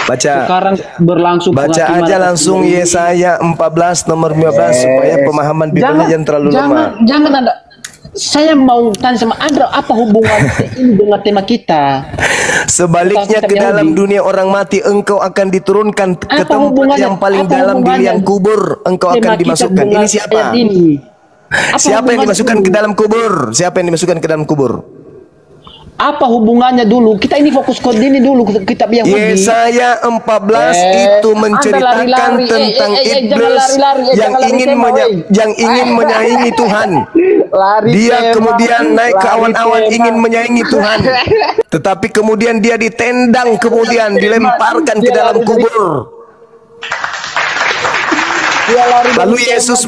Baca. Sekarang berlangsung. Baca aja langsung Yesaya 14 nomor 15 supaya pemahaman bebasnya jangan terlalu lemah. Jangan Anda. Saya mau tanya sama Anda, apa hubungan ini dengan tema kita? Sebaliknya ke dalam dunia orang mati engkau akan diturunkan ke tempat yang paling dalam di liang kubur, engkau akan dimasukkan. Ini siapa? Siapa yang dimasukkan ke dalam kubur? Siapa yang dimasukkan ke dalam kubur? Apa hubungannya dulu? Kita ini fokus ke ini dulu, kitab Yahudi. Yesaya 14 itu menceritakan tentang iblis yang ingin menyaingi Tuhan. Dia kemudian naik ke awan-awan ingin menyaingi Tuhan. Tetapi kemudian dia ditendang, kemudian dilemparkan ke dalam kubur. Lalu Yesus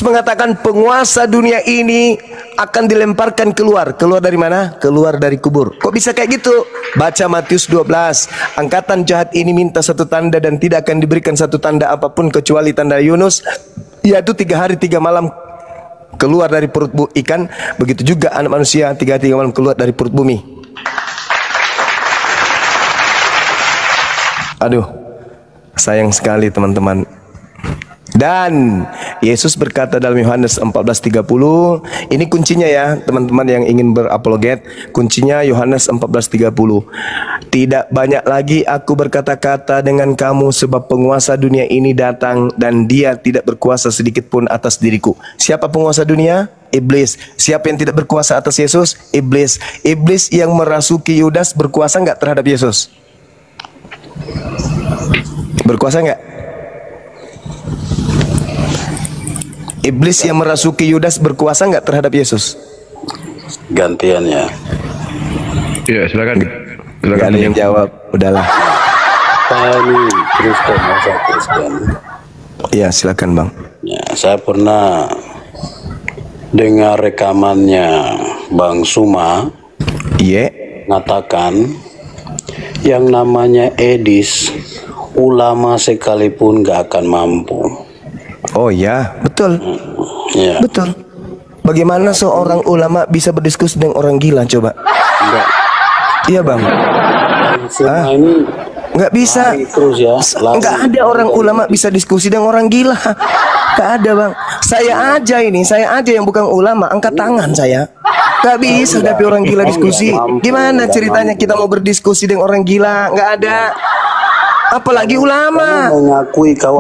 mengatakan penguasa dunia ini akan dilemparkan keluar. Keluar dari mana? Keluar dari kubur. Kok bisa kayak gitu? Baca Matius 12. Angkatan jahat ini minta satu tanda dan tidak akan diberikan satu tanda apapun kecuali tanda Yunus, yaitu 3 hari 3 malam keluar dari perut ikan. Begitu juga anak manusia 3 hari 3 malam keluar dari perut bumi. Aduh, sayang sekali teman-teman. Dan Yesus berkata dalam Yohanes 14:30, ini kuncinya ya teman-teman yang ingin berapologet, kuncinya Yohanes 14:30. Tidak banyak lagi aku berkata-kata dengan kamu sebab penguasa dunia ini datang dan dia tidak berkuasa sedikit pun atas diriku. Siapa penguasa dunia? Iblis. Siapa yang tidak berkuasa atas Yesus? Iblis. Iblis yang merasuki Yudas berkuasa nggak terhadap Yesus? Berkuasa nggak? Iblis yang merasuki Yudas berkuasa nggak terhadap Yesus? Gantiannya. Iya, silakan. Gak ada yang jawab, udahlah. Saya ini Kristen, saya Kristen. Iya, silakan Bang. Ya, saya pernah dengar rekamannya Bang Suma. Iya. Mengatakan yang namanya Edis, ulama sekalipun gak akan mampu. Oh ya, betul. Ya. Betul. Bagaimana seorang ulama bisa berdiskusi dengan orang gila coba? Enggak. Iya Bang. Semua ini nggak bisa. Terus ya. Nggak ada orang ulama bisa diskusi dengan orang gila. Nggak ada Bang. Saya aja yang bukan ulama, angkat tangan saya. Nggak bisa hadapi orang gila diskusi. Gimana ceritanya kita mau berdiskusi dengan orang gila? Nggak ada. Apalagi ulama.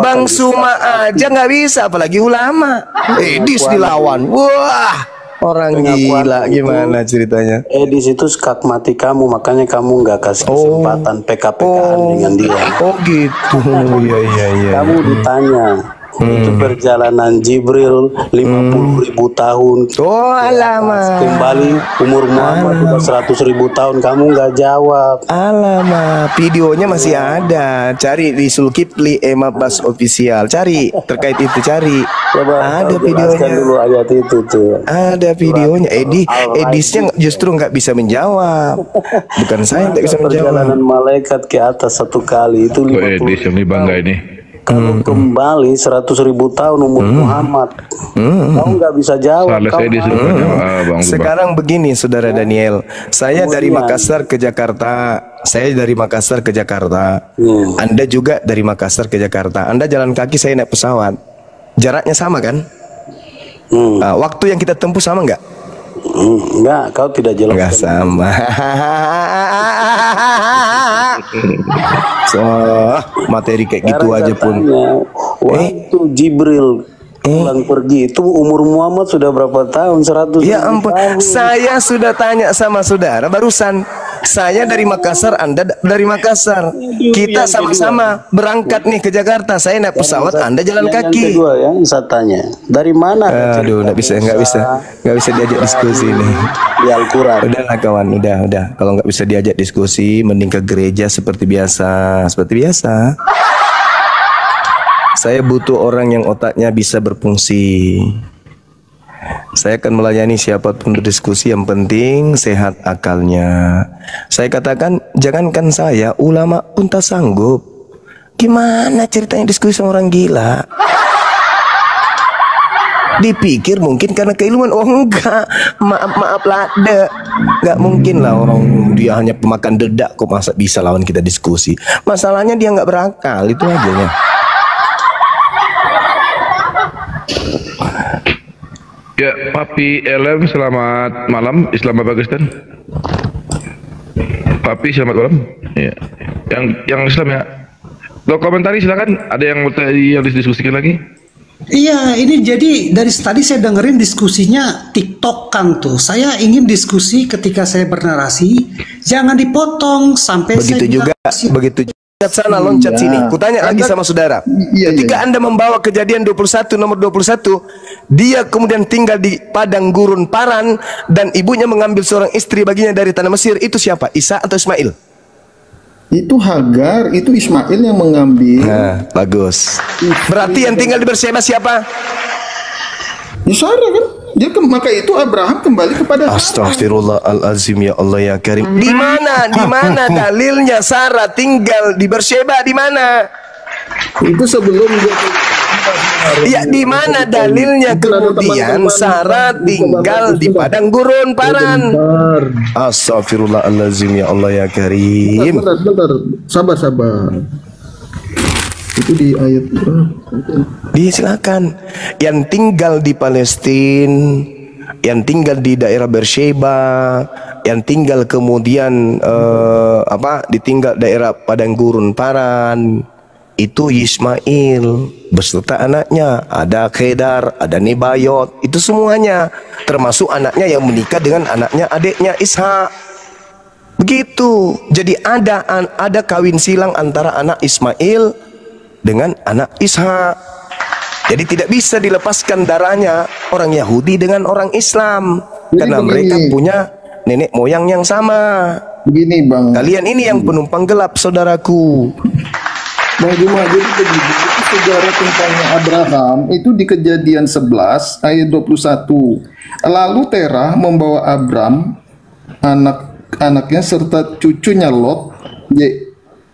Bang Suma aja nggak bisa, apalagi ulama. Edis dilawan. Wah, orang gila. Gimana ceritanya? Edis itu skak mati kamu, makanya kamu nggak kasih kesempatan PK-PKan dengan dia. Oh gitu. Iya. Kamu ditanya. Itu perjalanan Jibril 50.000 tahun. Oh alamak. Kembali umur Muhammad udah 100.000 tahun, kamu nggak jawab. Alamak, videonya masih ada. Cari di Zulkifli Emabas Official. Cari terkait itu, cari. Coba ada videonya dulu ayat itu tuh. Ada videonya. Edisnya justru nggak bisa menjawab. Bukan saya nggak bisa menjawab. Perjalanan malaikat ke atas 1 kali itu 50. Edis yang ini bangga ini. Kalau kembali 100.000 tahun umur Muhammad, kamu nggak bisa jawab. Sekarang begini, Saudara Daniel, saya dari Makassar ke Jakarta. Anda juga dari Makassar ke Jakarta. Anda jalan kaki, saya naik pesawat. Jaraknya sama kan? Waktu yang kita tempuh sama nggak? Enggak, kau tidak jelas. Enggak sama. So, materi kayak gitu aja pun. Waktu Jibril pulang pergi. Itu umur Muhammad sudah berapa tahun? 100 Ya ampun, tahun. saya sudah tanya sama saudara barusan. Saya dari Makassar, Anda dari Makassar. Kita sama-sama berangkat nih ke Jakarta. Saya naik pesawat, Anda jalan Yang kaki. kedua yang saya tanya, dari mana? Aduh, nggak bisa diajak diskusi nih. Di Al-Quran. Udahlah kawan, udah. Kalau nggak bisa diajak diskusi, mending ke gereja seperti biasa. Saya butuh orang yang otaknya bisa berfungsi. Saya akan melayani siapapun berdiskusi, yang penting sehat akalnya. Saya katakan, jangankan saya, ulama pun tak sanggup. Gimana ceritanya diskusi sama orang gila? Dipikir mungkin karena keilmuan. Oh enggak, maaf lah, nggak mungkin lah orang dia hanya pemakan dedak kok masa bisa lawan kita diskusi. Masalahnya dia nggak berakal, itu aja ya. Ya, Papi LM, selamat malam, Islamabad Pakistan. Papi, selamat malam. Ya. Yang Islam ya. Lo komentari silakan. Ada yang didiskusikan lagi? Iya, ini jadi dari tadi saya dengerin diskusinya TikTok kan tuh. Saya ingin diskusi ketika saya bernarasi, jangan dipotong sampai begitu juga. Sana loncat sini. Kutanya lagi sama saudara. Ketika Anda membawa kejadian 21 nomor 21, dia kemudian tinggal di padang gurun Paran dan ibunya mengambil seorang istri baginya dari tanah Mesir. Itu siapa? Isa atau Ismail? Itu Hagar, itu Ismail yang mengambil. Nah, bagus. Berarti yang tinggal di Berseba siapa? Sarah kan? Maka itu Abraham kembali kepada Astaghfirullahalazim, ya Allah ya Karim. Di mana dalilnya Sarah tinggal di Berseba, di mana? Itu sebelum dia. Ya, di mana dalilnya kemudian Sarah tinggal di padang gurun Paran? Astaghfirullahalazim, ya Allah ya Karim. Bentar. Sabar. Itu di ayat silakan. Yang tinggal di Palestina, yang tinggal di daerah Beersheba, yang tinggal kemudian ditinggal daerah padang gurun Paran, itu Ismail beserta anaknya. Ada Kedar, ada Nebayot, itu semuanya termasuk anaknya yang menikah dengan anaknya adiknya Ishak. Begitu. Jadi ada kawin silang antara anak Ismail dengan anak Ishak. Jadi tidak bisa dilepaskan darahnya orang Yahudi dengan orang Islam. Karena mereka punya nenek moyang yang sama. Begini Bang, kalian ini yang penumpang gelap, saudaraku. Bang Juma, jadi begini, itu sejarah tentang Abraham itu di Kejadian 11 ayat 21. Lalu Terah membawa Abram, anak-anaknya serta cucunya Lot,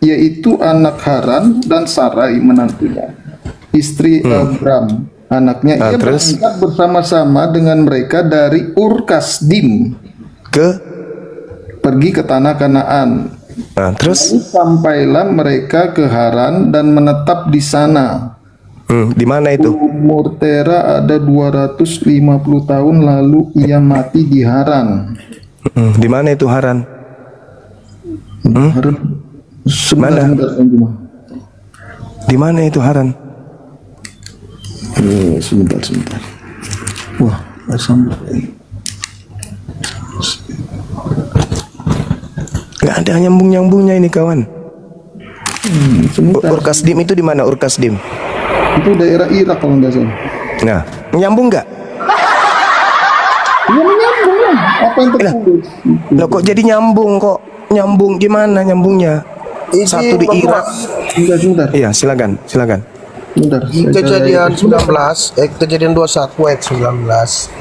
yaitu anak Haran dan Sarai menantunya, istri Abram anaknya. Ia berangkat bersama-sama dengan mereka dari Ur-Kasdim pergi ke tanah Kanaan. Lalu sampailah mereka ke Haran dan menetap di sana. Di mana itu? Umur Terah ada 250 tahun, lalu ia mati di Haran. Di mana itu Haran? Haran. Sebentar. Di mana itu Haran? Sebentar. Wah, nggak ada nyambung-nyambungnya ini kawan. Ur-Kasdim itu di mana? Ur-Kasdim itu daerah Irak kalau nggak salah. Nah, menyambung nggak? Ya menyambung lah. Apa yang tertulis? Loh, kok jadi nyambung kok? Nyambung gimana nyambungnya? Satu di Irak. Sebentar. Iya, silakan. Bentar. Kejadian 19, kejadian 21 ayat 19.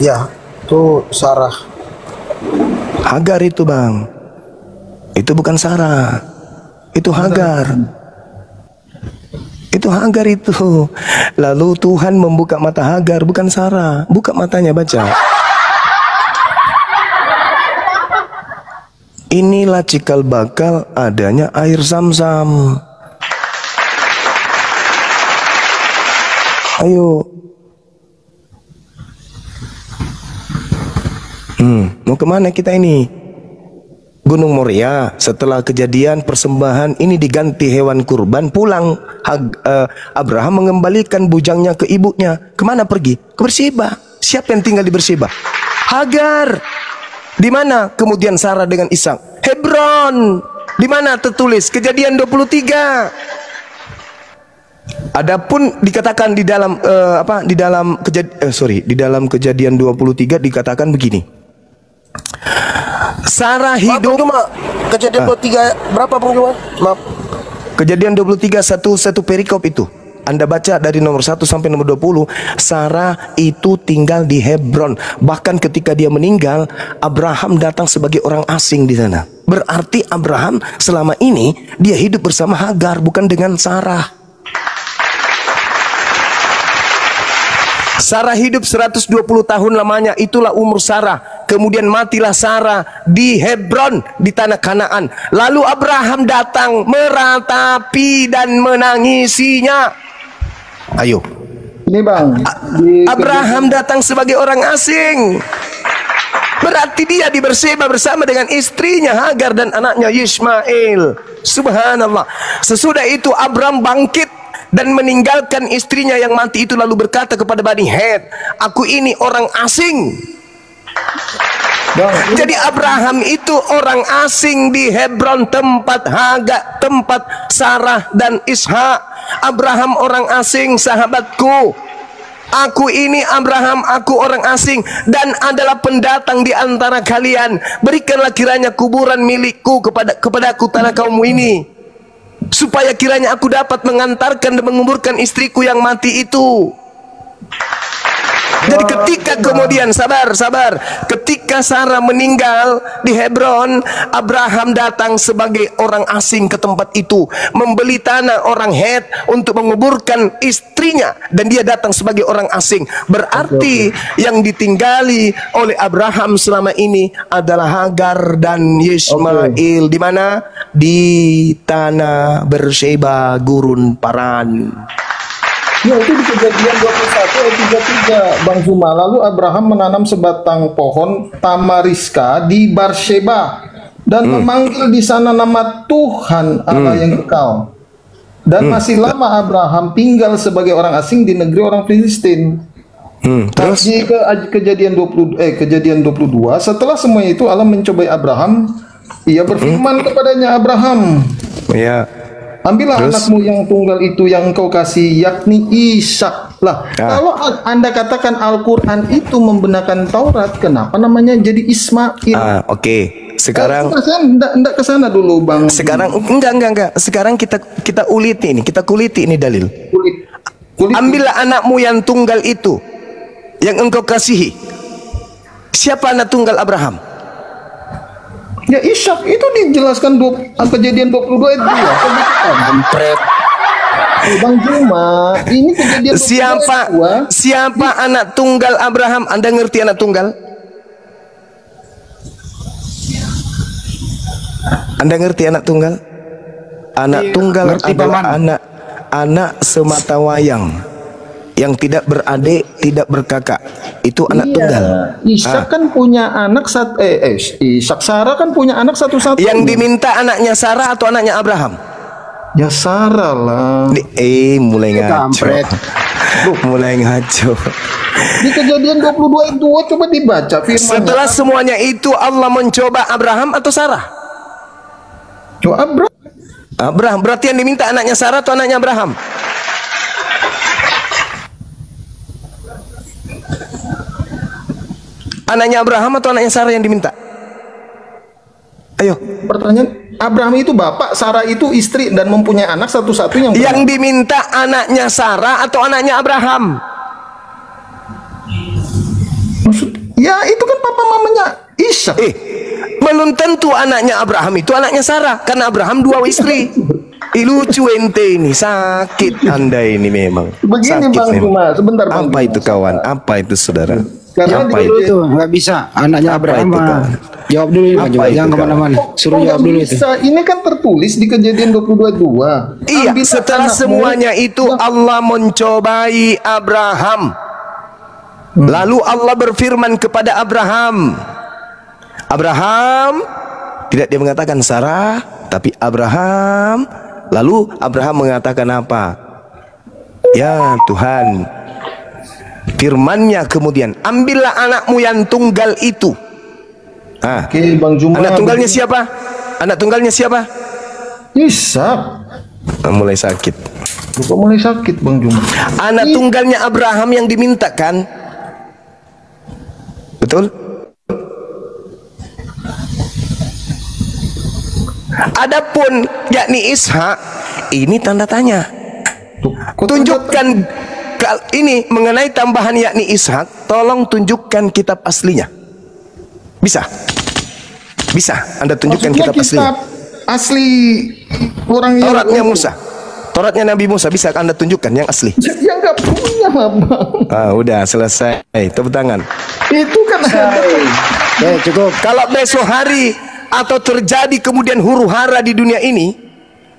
Ya, itu Sarah. Hagar itu Bang. Itu bukan Sarah. Itu Hagar. Itu Hagar itu. Lalu Tuhan membuka mata Hagar, bukan Sarah. Buka matanya, baca. Inilah cikal bakal adanya air Zam-Zam. Ayo. Mau kemana kita ini? Gunung Moria. Setelah kejadian persembahan ini diganti hewan kurban, pulang Abraham mengembalikan bujangnya ke ibunya. Kemana pergi? Ke Berseba. Siapa yang tinggal di Berseba? Hagar. Di mana kemudian Sarah dengan Ishak? Hebron. Di mana tertulis? Kejadian 23. Adapun dikatakan di dalam di dalam Kejadian 23 dikatakan begini. Sarah hidup. Kejadian 23 berapa Bang Juma? Maaf. Kejadian 23 satu perikop itu. Anda baca dari nomor 1 sampai nomor 20. Sarah itu tinggal di Hebron. Bahkan ketika dia meninggal, Abraham datang sebagai orang asing di sana. Berarti Abraham selama ini dia hidup bersama Hagar, bukan dengan Sarah. Sarah hidup 120 tahun lamanya, itulah umur Sarah. Kemudian matilah Sarah di Hebron, di tanah Kanaan. Lalu Abraham datang meratapi dan menangisinya. Ayo. Ini Bang, Abraham datang sebagai orang asing. Berarti dia di Berseba bersama dengan istrinya Hagar dan anaknya Ismail. Subhanallah. Sesudah itu Abraham bangkit dan meninggalkan istrinya yang mati itu, lalu berkata kepada Bani Het, aku ini orang asing. Jadi Abraham itu orang asing di Hebron, tempat Hagar, tempat Sarah dan Ishak. Abraham orang asing, sahabatku. Aku ini Abraham, aku orang asing dan adalah pendatang di antara kalian. Berikanlah kiranya kuburan milikku kepadaku tanah kaummu ini, supaya kiranya aku dapat mengantarkan dan menguburkan istriku yang mati itu. Jadi ketika kemudian sabar, ketika Sarah meninggal di Hebron, Abraham datang sebagai orang asing ke tempat itu, membeli tanah orang Het untuk menguburkan istrinya, dan dia datang sebagai orang asing. Berarti yang ditinggali oleh Abraham selama ini adalah Hagar dan Ismail. Di mana? Di tanah Berseba, gurun Paran. Ya, itu di Kejadian 21 ayat 33 Bang Zuma. Lalu Abraham menanam sebatang pohon tamariska di Berseba dan memanggil di sana nama Tuhan Allah yang kekal. Dan masih lama Abraham tinggal sebagai orang asing di negeri orang Filistin. Terus di Kejadian 22, setelah semuanya itu Allah mencobai Abraham. Ia berfirman kepadanya, Abraham, ambillah anakmu yang tunggal itu yang engkau kasih, yakni Ishak. Lah, kalau Anda katakan Al-Quran itu membenarkan Taurat, kenapa namanya jadi Ismail? Sekarang enggak ke sana dulu, Bang. Sekarang enggak. Sekarang kita uliti ini dalil. Ambillah anakmu yang tunggal itu yang engkau kasihi. Siapa anak tunggal Abraham? Ya, Ishak itu dijelaskan Kejadian 22 ayat 2. Bang Juma, ini Kejadian 22 siapa anak tunggal Abraham? Anda ngerti anak tunggal? Anda ngerti anak tunggal? Anak tunggal adalah anak semata wayang yang tidak beradik, tidak berkakak. Itu anak tunggal. Ishak kan punya anak Ishak, Sarah kan punya anak satu-satu. Yang diminta anaknya Sarah atau anaknya Abraham? Ya Sarah lah. Mulai ngaco. Mulai ngaco. Di Kejadian 22 ayat 2 coba dibaca firman. Setelah semuanya itu Allah mencoba Abraham atau Sarah? Abraham. Berarti yang diminta anaknya Sarah atau anaknya Abraham? Anaknya Abraham atau anaknya Sarah yang diminta? Ayo. Pertanyaan, Abraham itu bapak, Sarah itu istri dan mempunyai anak satu-satunya. Yang diminta anaknya Sarah atau anaknya Abraham? Ya itu kan papa mamanya Ishak. Belum tentu anaknya Abraham itu anaknya Sarah, karena Abraham 2 istri. Lucu ente ini, sakit Anda ini memang. Begini sakit Bang Juma, sebentar Bang. Apa itu kawan? Apa itu saudara? Karena dulu itu nggak bisa anaknya Abraham. Jawab dulu Bang Juma, jangan kemana-mana. Suruh jawab dulu itu. Ini kan tertulis di Kejadian 22:2. Iya, setelah semuanya itu Allah mencobai Abraham. Lalu Allah berfirman kepada Abraham, Tidak dia mengatakan Sarah, tapi Abraham. Lalu Abraham mengatakan apa? Ya Tuhan, firman-Nya kemudian, ambillah anakmu yang tunggal itu. Oke, Bang Juma. Anak tunggalnya siapa? Anak tunggalnya siapa? Ishak. Mulai sakit. Kok mulai sakit, Bang Juma? Anak tunggalnya Abraham yang dimintakan. Betul? Adapun yakni Ishak, ini tanda tanya. Tunjukkan ini mengenai tambahan yakni Ishak, tolong tunjukkan kitab aslinya. Bisa? Bisa Anda tunjukkan kitab aslinya? Asli orang yang Tauratnya Musa. Tauratnya Nabi Musa, bisa Anda tunjukkan yang asli? Yang nggak punya, Bang. Udah selesai. Tepuk tangan. Itu kan cukup. Kalau besok hari atau terjadi kemudian huru hara di dunia ini,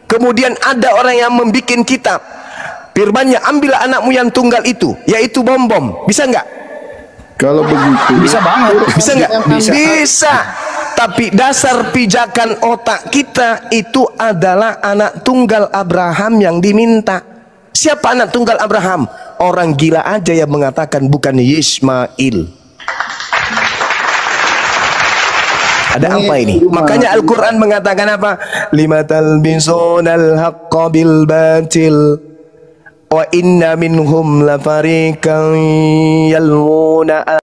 kemudian ada orang yang membikin kitab, firman-Nya ambillah anakmu yang tunggal itu, yaitu bom-bom, bisa nggak? Kalau begitu bisa banget. Bisa nggak? Bisa. Tapi dasar pijakan otak kita itu adalah anak tunggal Abraham yang diminta. Siapa anak tunggal Abraham? Orang gila aja yang mengatakan bukan Ismail. Ada apa ini? Makanya Al-Quran mengatakan apa? Lima talbisonal haqqa bil batil wa inna minhum lafariqan yalwuna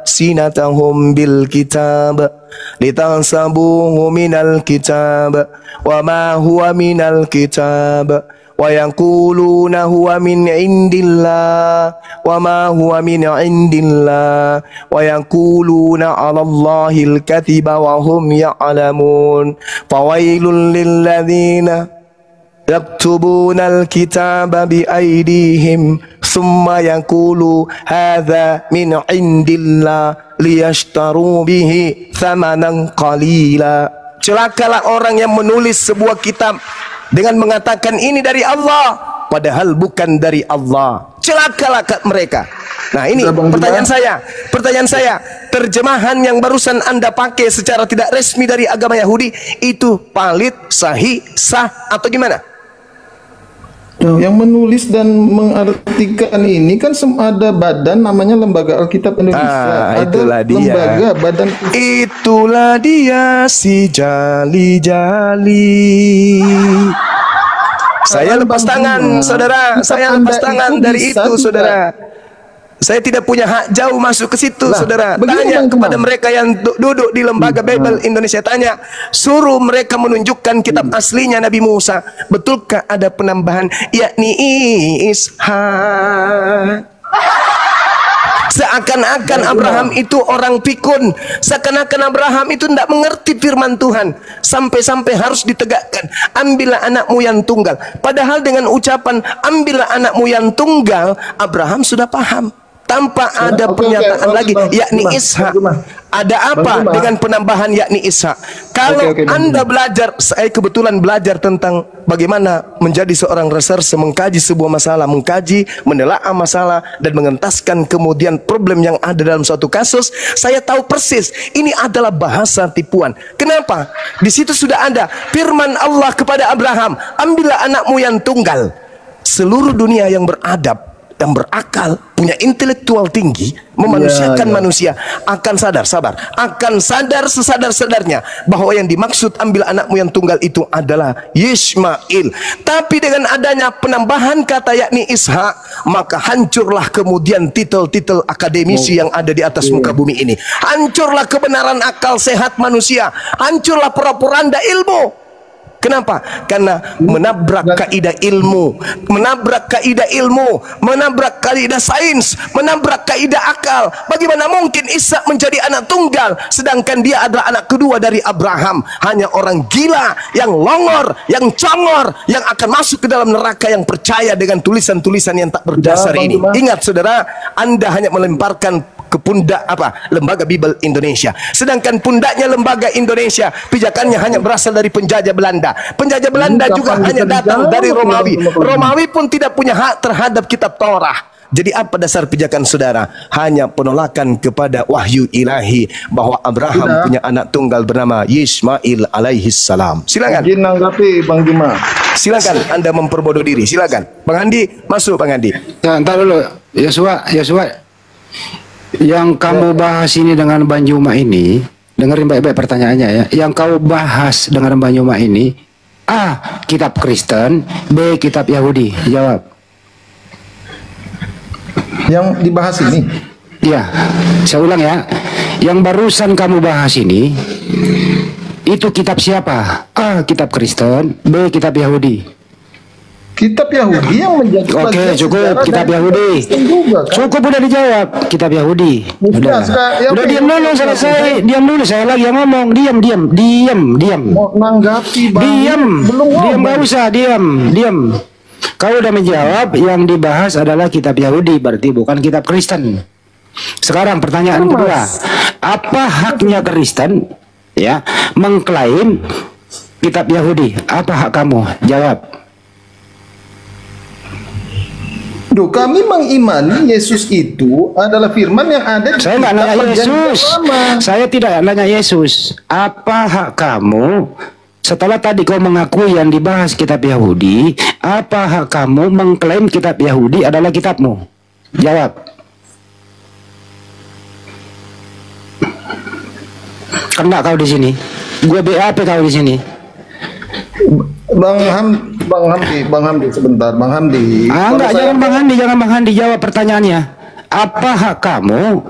sinatahum bil kitab litansabuhu minal kitab wa ma huwa minal kitab wa yaquluna huwa min indillah wa ma huwa min indillah wa yaquluna 'ala Allahil kadziba wa hum ya'lamun fawailul lil ladzina yaktubunal kitaba bi aydihim thumma yaqulu hadza min indillah liyashtaru bihi thamanan qalila. Celakalah orang yang menulis sebuah kitab dengan mengatakan ini dari Allah, padahal bukan dari Allah. Celakalah mereka. Nah ini pertanyaan saya, terjemahan yang barusan Anda pakai secara tidak resmi dari agama Yahudi itu valid, sahih, sah atau gimana? Yang menulis dan mengartikan ini kan ada badan namanya Lembaga Alkitab Indonesia. Itulah ada dia. Lembaga badan. Itulah dia si jali-jali. Saya lepas tangan, saudara. Saya lepas tangan dari itu, saudara. Saya tidak punya hak jauh masuk ke situ, saudara. Tanya kepada mereka yang duduk di Lembaga Bible Indonesia, tanya, suruh mereka menunjukkan kitab aslinya Nabi Musa. Betulkah ada penambahan yakni Ishak? Seakan-akan Abraham itu orang pikun, seakan-akan Abraham itu tidak mengerti firman Tuhan, sampai-sampai harus ditegakkan, ambillah anakmu yang tunggal. Padahal dengan ucapan ambillah anakmu yang tunggal, Abraham sudah paham. Tanpa ada pernyataan lagi yakni Ishak. Ada apa dengan penambahan yakni Ishak? Kalau Anda belajar, saya kebetulan belajar tentang bagaimana menjadi seorang reserse, mengkaji sebuah masalah, mengkaji, menelaah masalah dan mengentaskan kemudian problem yang ada dalam suatu kasus. Saya tahu persis ini adalah bahasa tipuan. Kenapa? Di situ sudah ada firman Allah kepada Abraham, ambillah anakmu yang tunggal. Seluruh dunia yang beradab, yang berakal, punya intelektual tinggi, memanusiakan manusia akan sadar sesadar-sadarnya bahwa yang dimaksud ambil anakmu yang tunggal itu adalah Ismail. Tapi dengan adanya penambahan kata yakni Ishak, maka hancurlah kemudian titel-titel akademisi yang ada di atas muka bumi ini. Hancurlah kebenaran akal sehat manusia, hancurlah propaganda ilmu. Kenapa? Karena menabrak kaidah ilmu, menabrak kaidah sains, menabrak kaidah akal. Bagaimana mungkin Ishak menjadi anak tunggal sedangkan dia adalah anak kedua dari Abraham? Hanya orang gila, yang longor, yang congor, yang akan masuk ke dalam neraka yang percaya dengan tulisan-tulisan yang tak berdasar ini. Ingat saudara, Anda hanya melemparkan ke pundak Lembaga Bible Indonesia, sedangkan pundaknya Lembaga Indonesia pijakannya hanya berasal dari penjajah Belanda. Penjajah Belanda juga hanya datang dari Romawi. Romawi pun tidak punya hak terhadap kitab Torah. Jadi apa dasar pijakan saudara? Hanya penolakan kepada wahyu ilahi bahwa Abraham punya anak tunggal bernama Ismail alaihi salam. Silakan. Izin nanggapi Bang Juma. Silakan Anda memperbodoh diri. Silakan. Bang Andi, masuk Bang Andi. Ya, entar dulu. Yosua. Yang kamu bahas ini dengan Bang Juma ini, dengerin baik-baik pertanyaannya ya. Yang kau bahas dengan Bang Juma ini, A. Kitab Kristen, B. Kitab Yahudi. Jawab. Yang dibahas ini? Ya, saya ulang ya. Yang barusan kamu bahas ini, itu kitab siapa? A. Kitab Kristen, B. Kitab Yahudi. Kitab Yahudi yang menjadi Oke, cukup. Kitab Yahudi. Juga, kan? Cukup, udah dijawab. Kitab Yahudi. Udah diam dulu, selesai. Diam dulu, saya lagi yang ngomong. Diam. Mau nanggapi Bang. Diam, nggak usah. Diam. Kau udah menjawab, yang dibahas adalah kitab Yahudi, berarti bukan kitab Kristen. Sekarang pertanyaan kedua, apa haknya Kristen ya mengklaim kitab Yahudi? Apa hak kamu? Jawab. Duh, kami mengimani Yesus itu adalah firman yang ada di Saya nggak nanya Yesus. Saya tidak nanya Yesus. Apa hak kamu? Setelah tadi kau mengakui yang dibahas kitab Yahudi, apa hak kamu mengklaim kitab Yahudi adalah kitabmu? Jawab. Kena kau di sini. Gue BAP kau di sini. Bang Hamdi sebentar, Bang Hamdi. Enggak, jangan Bang Handi jawab pertanyaannya. Apa hak kamu?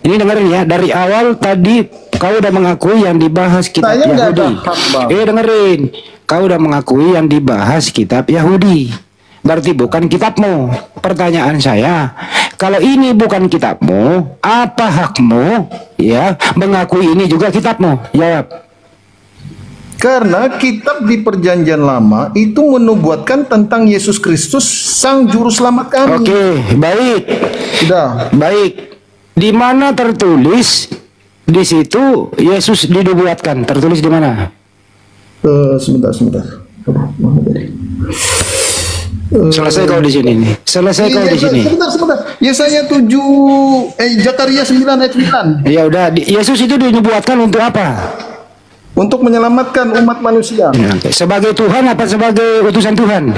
Ini dengerin ya, dari awal tadi kau udah mengakui yang dibahas kitab Yahudi. Dengerin. Kau udah mengakui yang dibahas kitab Yahudi. Berarti bukan kitabmu. Pertanyaan saya, kalau ini bukan kitabmu, apa hakmu ya mengakui ini juga kitabmu? Jawab. Karena kitab di Perjanjian Lama itu menubuatkan tentang Yesus Kristus Sang Juru Selamat kami. Oke, baik. Sudah. Baik. Di mana tertulis di situ Yesus dinubuatkan? Tertulis di mana? Sebentar. Selesai kau di sini nih. Selesai kau di sini. Sebentar. Yesaya 7 Zakaria 9 ayat 9. Ya udah, Yesus itu dinubuatkan untuk apa? Untuk menyelamatkan umat manusia. Sebagai Tuhan apa sebagai utusan Tuhan?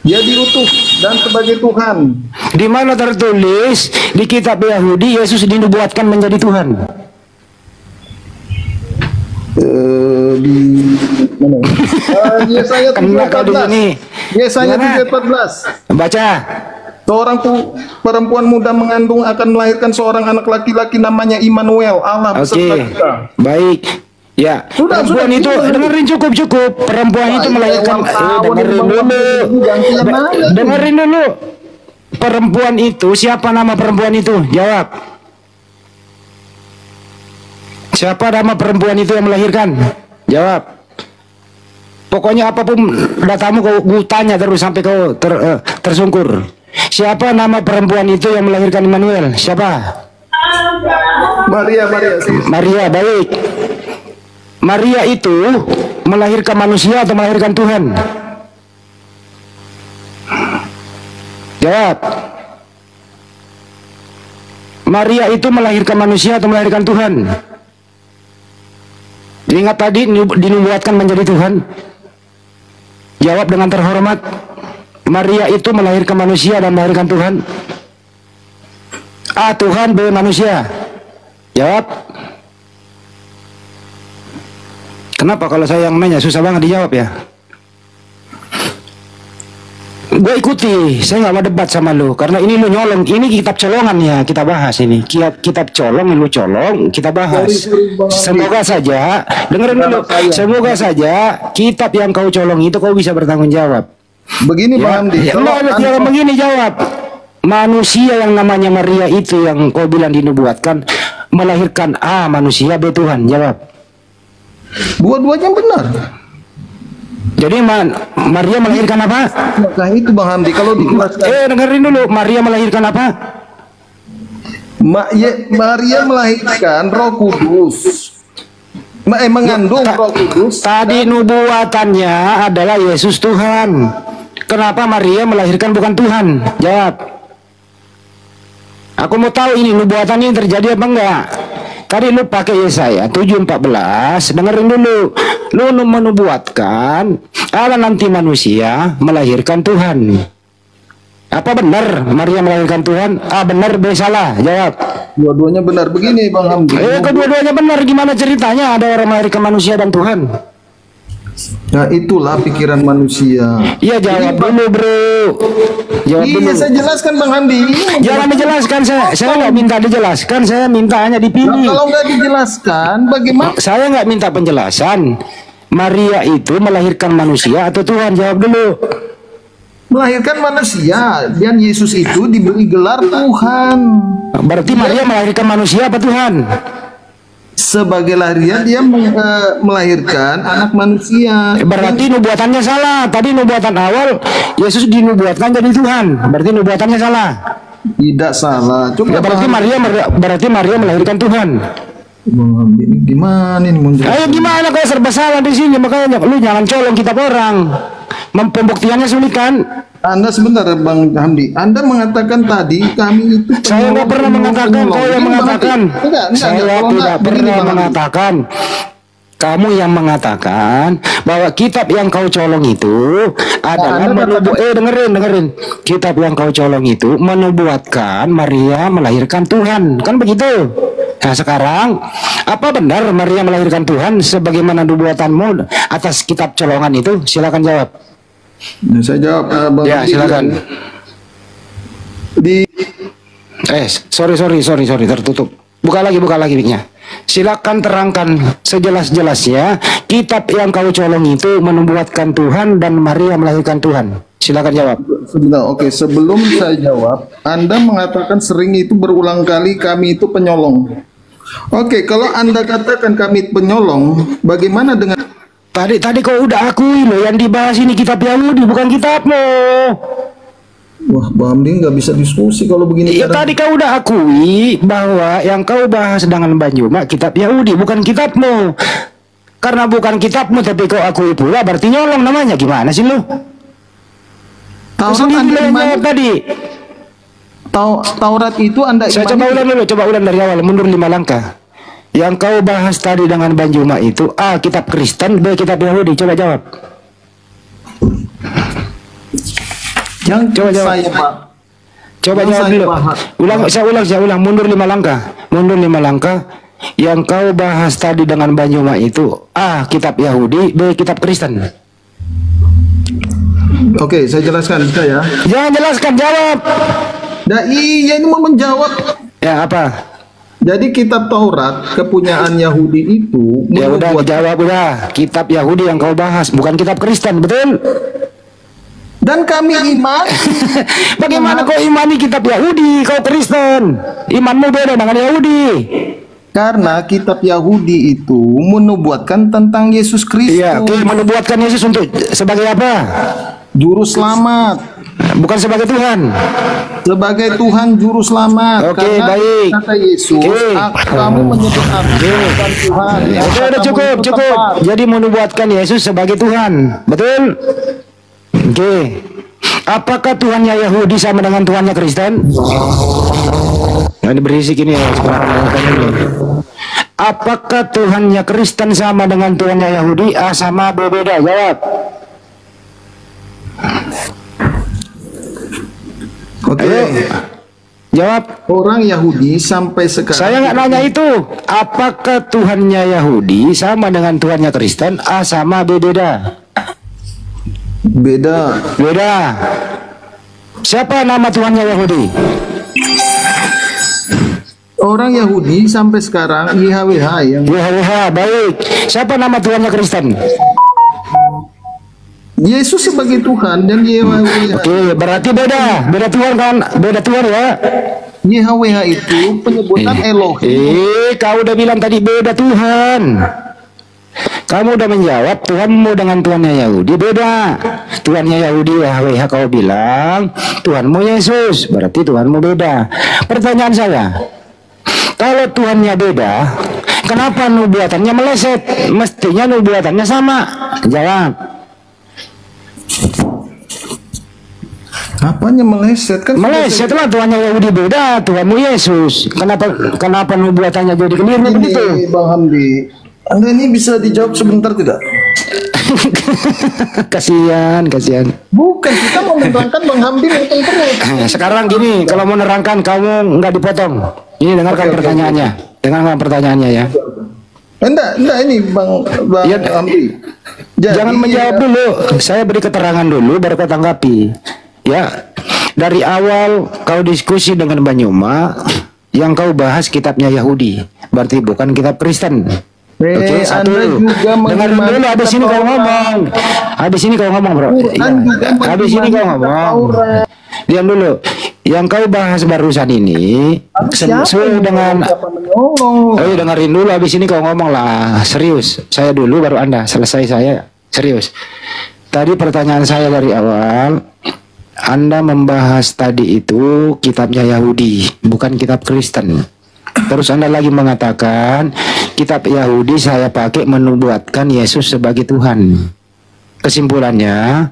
Dia diutus dan sebagai Tuhan. Di mana tertulis di kitab Yahudi Yesus dinubuatkan menjadi Tuhan? Di mana? Yesaya 7:14. Yesaya 7:14. Baca. Seorang perempuan muda mengandung akan melahirkan seorang anak laki-laki namanya Immanuel, Allah beserta kita. Baik. Ya, perempuan itu dengerin cukup. Perempuan itu melahirkan dengerin dulu. Perempuan itu siapa nama perempuan itu? Jawab. Siapa nama perempuan itu yang melahirkan? Jawab. Pokoknya apapun datamu kau tanya terus sampai kau tersungkur. Siapa nama perempuan itu yang melahirkan Immanuel? Siapa? Maria, baik. Maria itu melahirkan manusia atau melahirkan Tuhan? Jawab. Maria itu melahirkan manusia atau melahirkan Tuhan? Ingat tadi dinubuatkan menjadi Tuhan. Jawab dengan terhormat. Maria itu melahirkan manusia dan melahirkan Tuhan? A. Tuhan, B. Manusia. Jawab. Kenapa kalau saya yang nanya susah banget dijawab ya? Gue ikuti, saya nggak mau debat sama lu karena ini lu nyolong, ini kitab colongan ya kita bahas ini. Kitab colong, lu colong, kita bahas. Semoga saja, dengerin dulu. Semoga saja kitab yang kau colong itu kau bisa bertanggung jawab. Begini ya, Pak Hamdi. Jangan begini jawab. Manusia yang namanya Maria itu yang kau bilang dinubuatkan melahirkan A manusia, B Tuhan. Jawab. Dua-duanya benar. Jadi Maria melahirkan apa? Nah itu Bang Hamdi kalau dijelaskan. Dengerin dulu. Maria melahirkan apa? Maria melahirkan Roh Kudus. Mengandung Roh Kudus. Tadi nubuatannya adalah Yesus Tuhan. Kenapa Maria melahirkan bukan Tuhan? Jawab. Aku mau tahu ini nubuatan ini terjadi apa enggak. Tadi lu pakai Yesaya 7:14, dengerin dulu. Lu menubuatkan Allah nanti manusia melahirkan Tuhan. Apa benar Maria melahirkan Tuhan? A benar, B salah. Jawab. Dua-duanya benar. Begini Bang Hamdi. Kedua-duanya benar. Gimana ceritanya ada orang melahirkan manusia dan Tuhan? Nah itulah pikiran manusia. Iya jawab dulu bro. Jawab dulu. Iya saya jelaskan Bang Hamdi. Jangan dijelaskan, saya nggak minta dijelaskan, saya minta hanya dipilih. Nah, kalau nggak dijelaskan, bagaimana? Saya nggak minta penjelasan. Maria itu melahirkan manusia atau Tuhan? Jawab dulu. Melahirkan manusia, dan Yesus itu diberi gelar Tuhan. Berarti Maria melahirkan manusia apa Tuhan? Sebagai lahiriah dia melahirkan anak manusia. Berarti nubuatannya salah. Tadi nubuatan awal Yesus dinubuatkan jadi Tuhan. Berarti nubuatannya salah. Tidak salah. Coba berarti Maria melahirkan Tuhan. Gimana ini menjawab? Ayo gimana kalau serba salah di sini, makanya lu jangan colong kitab orang. Pembuktiannya sulit kan? Anda sebentar Bang Hamdi. Anda mengatakan tadi kami itu saya nggak pernah mengatakan, kau yang mengatakan. Saya tidak pernah mengatakan. Kamu yang mengatakan bahwa kitab yang kau colong itu adalah dengerin. Kitab yang kau colong itu menubuatkan Maria melahirkan Tuhan. Kan begitu? Nah sekarang, apa benar Maria melahirkan Tuhan sebagaimana nubuatanmu atas kitab colongan itu? Silakan jawab. Nah, saya jawab. Ya silakan. Sorry, tertutup. Buka lagi mic-nya. Silakan terangkan sejelas-jelasnya kitab yang kau colong itu menubuatkan Tuhan dan Maria melahirkan Tuhan. Silakan jawab. Sebentar, oke. Sebelum saya jawab, Anda mengatakan sering itu berulang kali kami itu penyolong. Oke, kalau Anda katakan kami penyolong, bagaimana dengan Tadi kau udah akui loh, yang dibahas ini kitab Yahudi bukan kitabmu. Wah, Bang Hamdi nggak bisa diskusi kalau begini. Ya tadi kau udah akui bahwa yang kau bahas dengan Banjuma kitab Yahudi bukan kitabmu. Karena bukan kitabmu tapi kau akui pula berarti nyolong namanya. Gimana sih lu? Taurat Anda imani tadi. Taurat itu Anda imani. Saya coba ulang dari awal, mundur 5 langkah. Yang kau bahas tadi dengan Banjuma itu A. Kitab Kristen, B. Kitab Yahudi. Coba jawab. Coba jawab. Coba jawab dulu. Saya ulang. Mundur 5 langkah. Yang kau bahas tadi dengan Banjuma itu A. Kitab Yahudi, B. Kitab Kristen. Oke, saya jelaskan ya. Jangan jelaskan, jawab. Nah, iya ini mau menjawab. Ya apa? Jadi kitab Taurat kepunyaan Yahudi itu ya udah jawab udah. Kitab Yahudi yang kau bahas bukan kitab Kristen, betul? Dan kami iman. Bagaimana kau imani kitab Yahudi, kau Kristen? Imanmu beda dengan Yahudi. Karena kitab Yahudi itu menubuatkan tentang Yesus Kristus. Iya, menubuatkan Yesus untuk sebagai apa? Juru selamat. Bukan sebagai Tuhan. Sebagai Tuhan juru selamat. Oke, baik. Kata Yesus, kamu menyebut aku bukan Tuhan. Udah cukup. Jadi menubuatkan Yesus sebagai Tuhan. Betul? Oke. Apakah Tuhannya Yahudi sama dengan Tuhannya Kristen? Nah, ini berisik ini ya. Apakah Tuhannya Kristen sama dengan Tuhannya Yahudi? A sama B beda? Jawab. Oke. Jawab. Orang Yahudi sampai sekarang. Saya nggak nanya itu. Apakah Tuhannya Yahudi sama dengan Tuhannya Kristen? A sama B beda? Beda. Siapa nama Tuhannya Yahudi? Orang Yahudi sampai sekarang YHWH yang YHWH, baik. Siapa nama Tuhannya Kristen? Yesus sebagai Tuhan dan YHWH. Oke, berarti beda Tuhan kan? Beda Tuhan ya? YHWH itu penyebutan Elohim. Kau udah bilang tadi beda Tuhan. Kamu udah menjawab Tuhanmu dengan Tuhannya Yahudi beda. Tuhannya Yahudi YHWH kau bilang, Tuhanmu Yesus, berarti Tuhanmu beda. Pertanyaan saya, kalau Tuhannya beda, kenapa nubuatannya meleset? Mestinya nubuatannya sama. Jawab. Apanya meleset kan? Meleset lah, Tuhannya Yahudi beda, Tuhanmu Yesus. Kenapa nubuatannya jadi keliru begitu? Bang Hamdi, Anda ini bisa dijawab sebentar tidak? Kasihan. Bukan, kita mau menerangkan Bang Hamdi motong terus. Sekarang gini, kalau mau menerangkan kamu nggak dipotong. Ini dengarkan pertanyaannya. Dengarkan pertanyaannya ya. Enggak ini Bang Hamdi. Jangan menjawab dulu. Saya beri keterangan dulu baru kau tanggapi. Ya. Dari awal kau diskusi dengan Banyuma, yang kau bahas kitabnya Yahudi. Berarti bukan kitab Kristen. Oke, satu dulu. Dengar dulu, habis ini kau ngomong. Habis ini kau ngomong, bro. Habis ini kau ngomong. Diam dulu. Yang kau bahas barusan ini sesuai dengan dengerin dulu, habis ini kau ngomong lah. Serius. Saya dulu baru Anda. Selesai saya. Serius. Tadi pertanyaan saya dari awal, Anda membahas tadi itu kitabnya Yahudi, bukan kitab Kristen. Terus Anda lagi mengatakan kitab Yahudi saya pakai menubuatkan Yesus sebagai Tuhan. Kesimpulannya,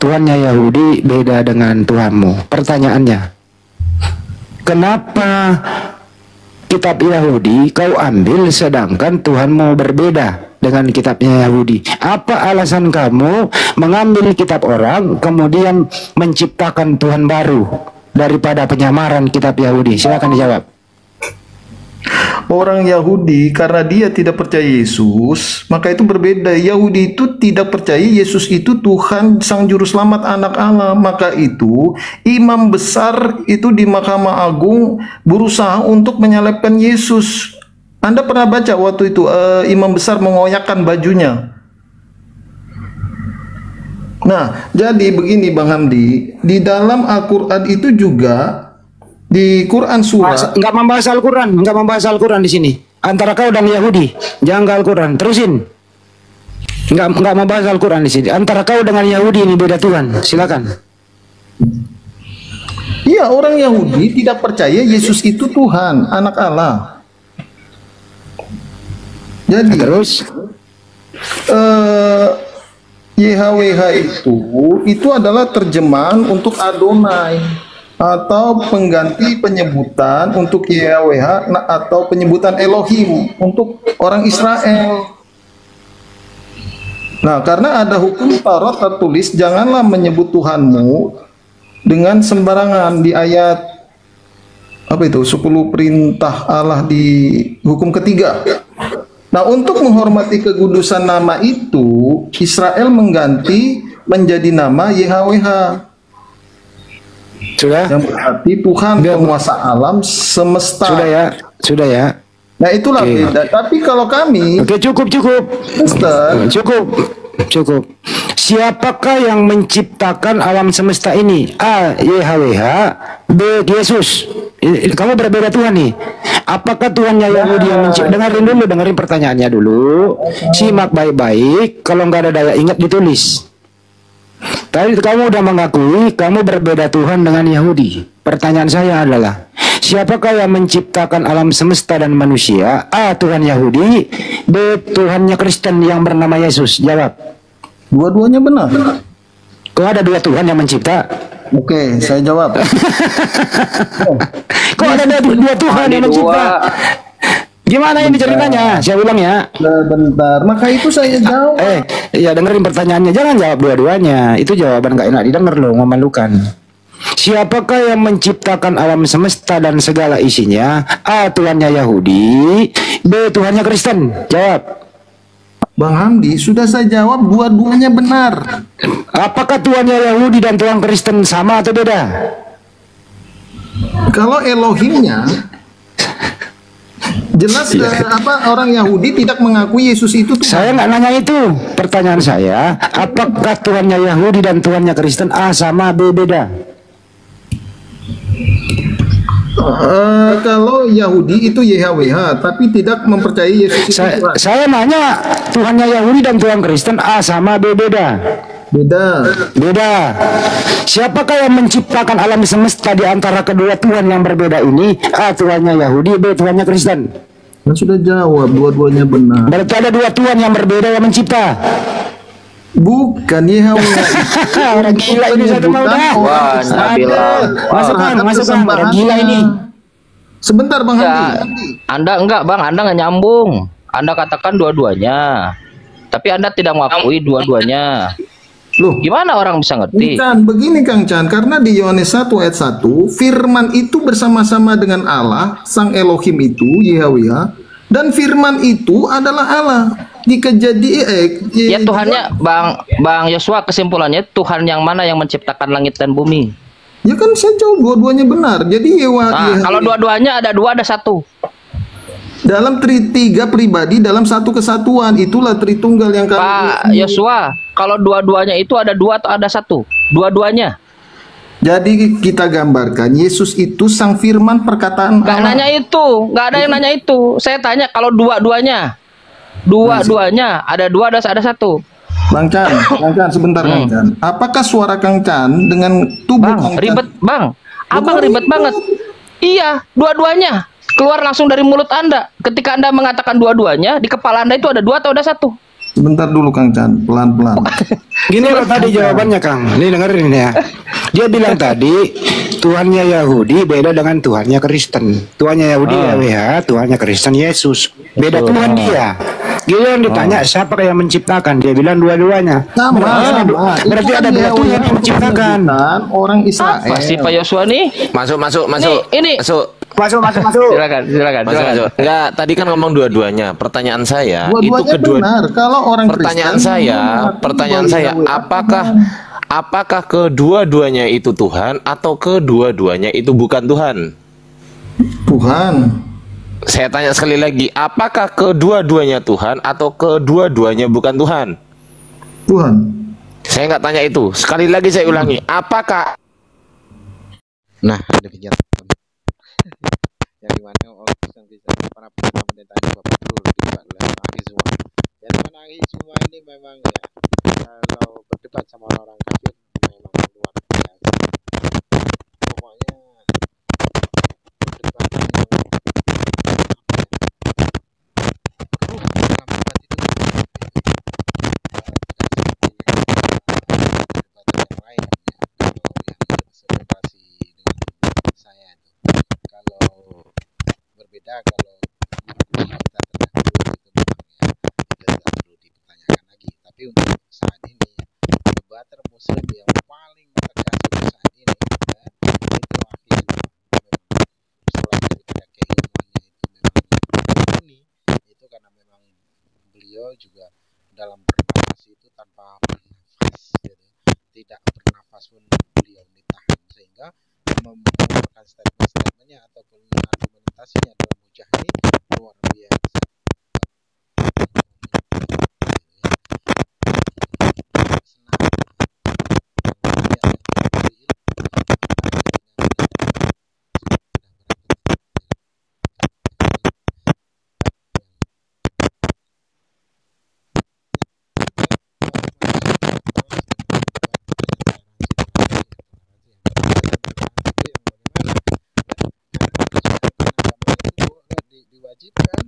Tuhannya Yahudi beda dengan Tuhanmu. Pertanyaannya, kenapa kitab Yahudi kau ambil sedangkan Tuhanmu berbeda dengan kitabnya Yahudi? Apa alasan kamu mengambil kitab orang kemudian menciptakan Tuhan baru daripada penyamaran kitab Yahudi? Silakan dijawab. Orang Yahudi karena dia tidak percaya Yesus, maka itu berbeda. Yahudi itu tidak percaya Yesus itu Tuhan Sang Juru Selamat, anak Allah. Maka itu imam besar itu di Mahkamah Agung berusaha untuk menyalibkan Yesus. Anda pernah baca waktu itu imam besar mengoyakkan bajunya. Nah, jadi begini Bang Hamdi, di dalam Al-Quran itu juga, di Quran surah nggak membahas Al-Quran di sini. Antara kau dan Yahudi, jangan ke Al-Quran. Terusin. Nggak membahas Al-Quran di sini. Antara kau dengan Yahudi ini beda Tuhan. Silakan. Iya, orang Yahudi tidak percaya Yesus itu Tuhan, anak Allah. Jadi terus YHWH itu adalah terjemahan untuk Adonai, atau pengganti penyebutan untuk YHWH atau penyebutan Elohim untuk orang Israel. Nah, karena ada hukum Taurat tertulis, janganlah menyebut Tuhanmu dengan sembarangan di ayat apa itu 10 perintah Allah di hukum ketiga. Nah, untuk menghormati kekudusan nama itu, Israel mengganti menjadi nama YHWH. Sudah. Yang berarti Tuhan penguasa alam semesta. Sudah ya. Nah, itulah beda. Tapi kalau kami, cukup. Siapakah yang menciptakan alam semesta ini? A. YHWH, B. Yesus. Kamu berbeda Tuhan nih. Apakah Tuhannya Yahudi yang menciptakan? Dengerin pertanyaannya dulu. Simak baik-baik. Kalau nggak ada daya ingat ditulis. Tadi kamu udah mengakui kamu berbeda Tuhan dengan Yahudi. Pertanyaan saya adalah, siapakah yang menciptakan alam semesta dan manusia? A. Tuhan Yahudi, B. Tuhannya Kristen yang bernama Yesus. Jawab. Dua-duanya benar. Kok ada dua Tuhan yang mencipta? Oke, saya jawab. Kok ada dua Tuhan yang mencipta? Gimana ini ceritanya? Saya ulang ya. Bentar, maka itu saya jawab. Ya dengerin pertanyaannya, jangan jawab dua-duanya. Itu jawaban gak enak didengar loh, memalukan. Siapakah yang menciptakan alam semesta dan segala isinya? A. Tuhannya Yahudi, B. Tuhannya Kristen. Jawab. Bang Hamdi, sudah saya jawab, dua-duanya benar. Apakah Tuhannya Yahudi dan Tuhan Kristen sama atau beda? Kalau Elohimnya jelas orang Yahudi tidak mengakui Yesus itu Tuhan. Saya nggak nanya itu. Pertanyaan saya, apakah Tuhannya Yahudi dan Tuhannya Kristen A sama B beda? Kalau Yahudi itu YHWH, tapi tidak mempercayai Yesus itu Tuhan. Saya nanya, Tuhannya Yahudi dan Tuhan Kristen A sama B beda? Beda. Siapakah yang menciptakan alam semesta di antara kedua Tuhan yang berbeda ini? A. Tuhannya Yahudi, B. Tuhannya Kristen. Sudah jawab, dua-duanya benar. Berarti ada dua Tuhan yang berbeda yang mencipta. Bukan Yahweh. Orang gila ini satu mau dah. Wah, Nabila. Masuk bang, orang gila ini. Sebentar Bang Handi. Anda enggak Bang, Anda nggak nyambung. Anda katakan dua-duanya, tapi Anda tidak mengakui dua-duanya. Loh, gimana orang bisa ngerti? Bukan, begini Kang Chan, karena di Yohanes 1 ayat 1, firman itu bersama-sama dengan Allah, Sang Elohim itu, Yahweh, dan firman itu adalah Allah. Di ya Tuhannya, Bang Yosua, kesimpulannya Tuhan yang mana yang menciptakan langit dan bumi? Ya kan saya jawab dua-duanya benar. Jadi kalau dua-duanya ada dua, ada satu. Dalam tiga pribadi dalam satu kesatuan, itulah Tritunggal yang kami. Pak Yosua, kalau dua-duanya itu ada dua atau ada satu? Dua-duanya. Jadi kita gambarkan Yesus itu sang firman perkataan Allah. Gak nanya itu, gak ada yang nanya itu. Saya tanya kalau dua-duanya, ada dua, ada satu. Bang Chan sebentar Kang Chan. Apakah suara Kang Chan dengan tubuh Bang, Kang Chan? ribet Bang. Abang ribet banget. Iya, dua-duanya keluar langsung dari mulut Anda. Ketika Anda mengatakan dua-duanya, di kepala Anda itu ada dua atau ada satu? Sebentar dulu Kang Chan, pelan-pelan. Gini loh tadi jawabannya Kang. Ini dengerin ya. Dia bilang tadi Tuhannya Yahudi beda dengan Tuhannya Kristen. Tuhannya Yahudi Yahweh, Tuhannya Kristen Yesus. Beda Tuhan dia. Dia yang ditanya siapa yang menciptakan, dia bilang dua-duanya. Sama. Berarti ada dua Tuhan yang menciptakan. Orang Israel. Apa sih Pak Yosua nih? Masuk. Ini. Masuk. Silakan. Enggak, tadi kan ngomong dua-duanya. Pertanyaan saya Dua-duanya itu kedua. benar. Kalau orang Pertanyaan saya, apakah kedua-duanya itu Tuhan atau kedua-duanya itu bukan Tuhan? Tuhan. Saya tanya sekali lagi, apakah kedua-duanya Tuhan atau kedua-duanya bukan Tuhan? Tuhan. Saya nggak tanya itu. Sekali lagi saya ulangi, apakah? Nah, demikian yang dimana orang Kristen para pemerintah menentangnya Bapak Betul didebat oleh ahli semua. Dan teman ahli semua ini memang ya kalau berdebat sama orang kafir memang luar biasa. Pokoknya berdebat yang berbeda kalau kita terdahulu itu memang ya tidak perlu dipertanyakan lagi. Tapi untuk saat ini debater muslim yang paling tegas untuk saat ini itu akhir setelah daripada keimamannya itu memang murni itu karena memang beliau juga dalam bernafas itu tanpa bernafas gitu. Tidak bernafas pun beliau ditahan sehingga mengeluarkan statement-statementnya ataupun argumentasinya dalam hujah ini luar biasa. Diwajibkan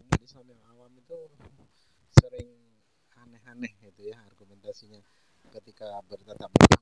umat Islam yang awam itu sering aneh-aneh gitu ya argumentasinya ketika bertatap muka.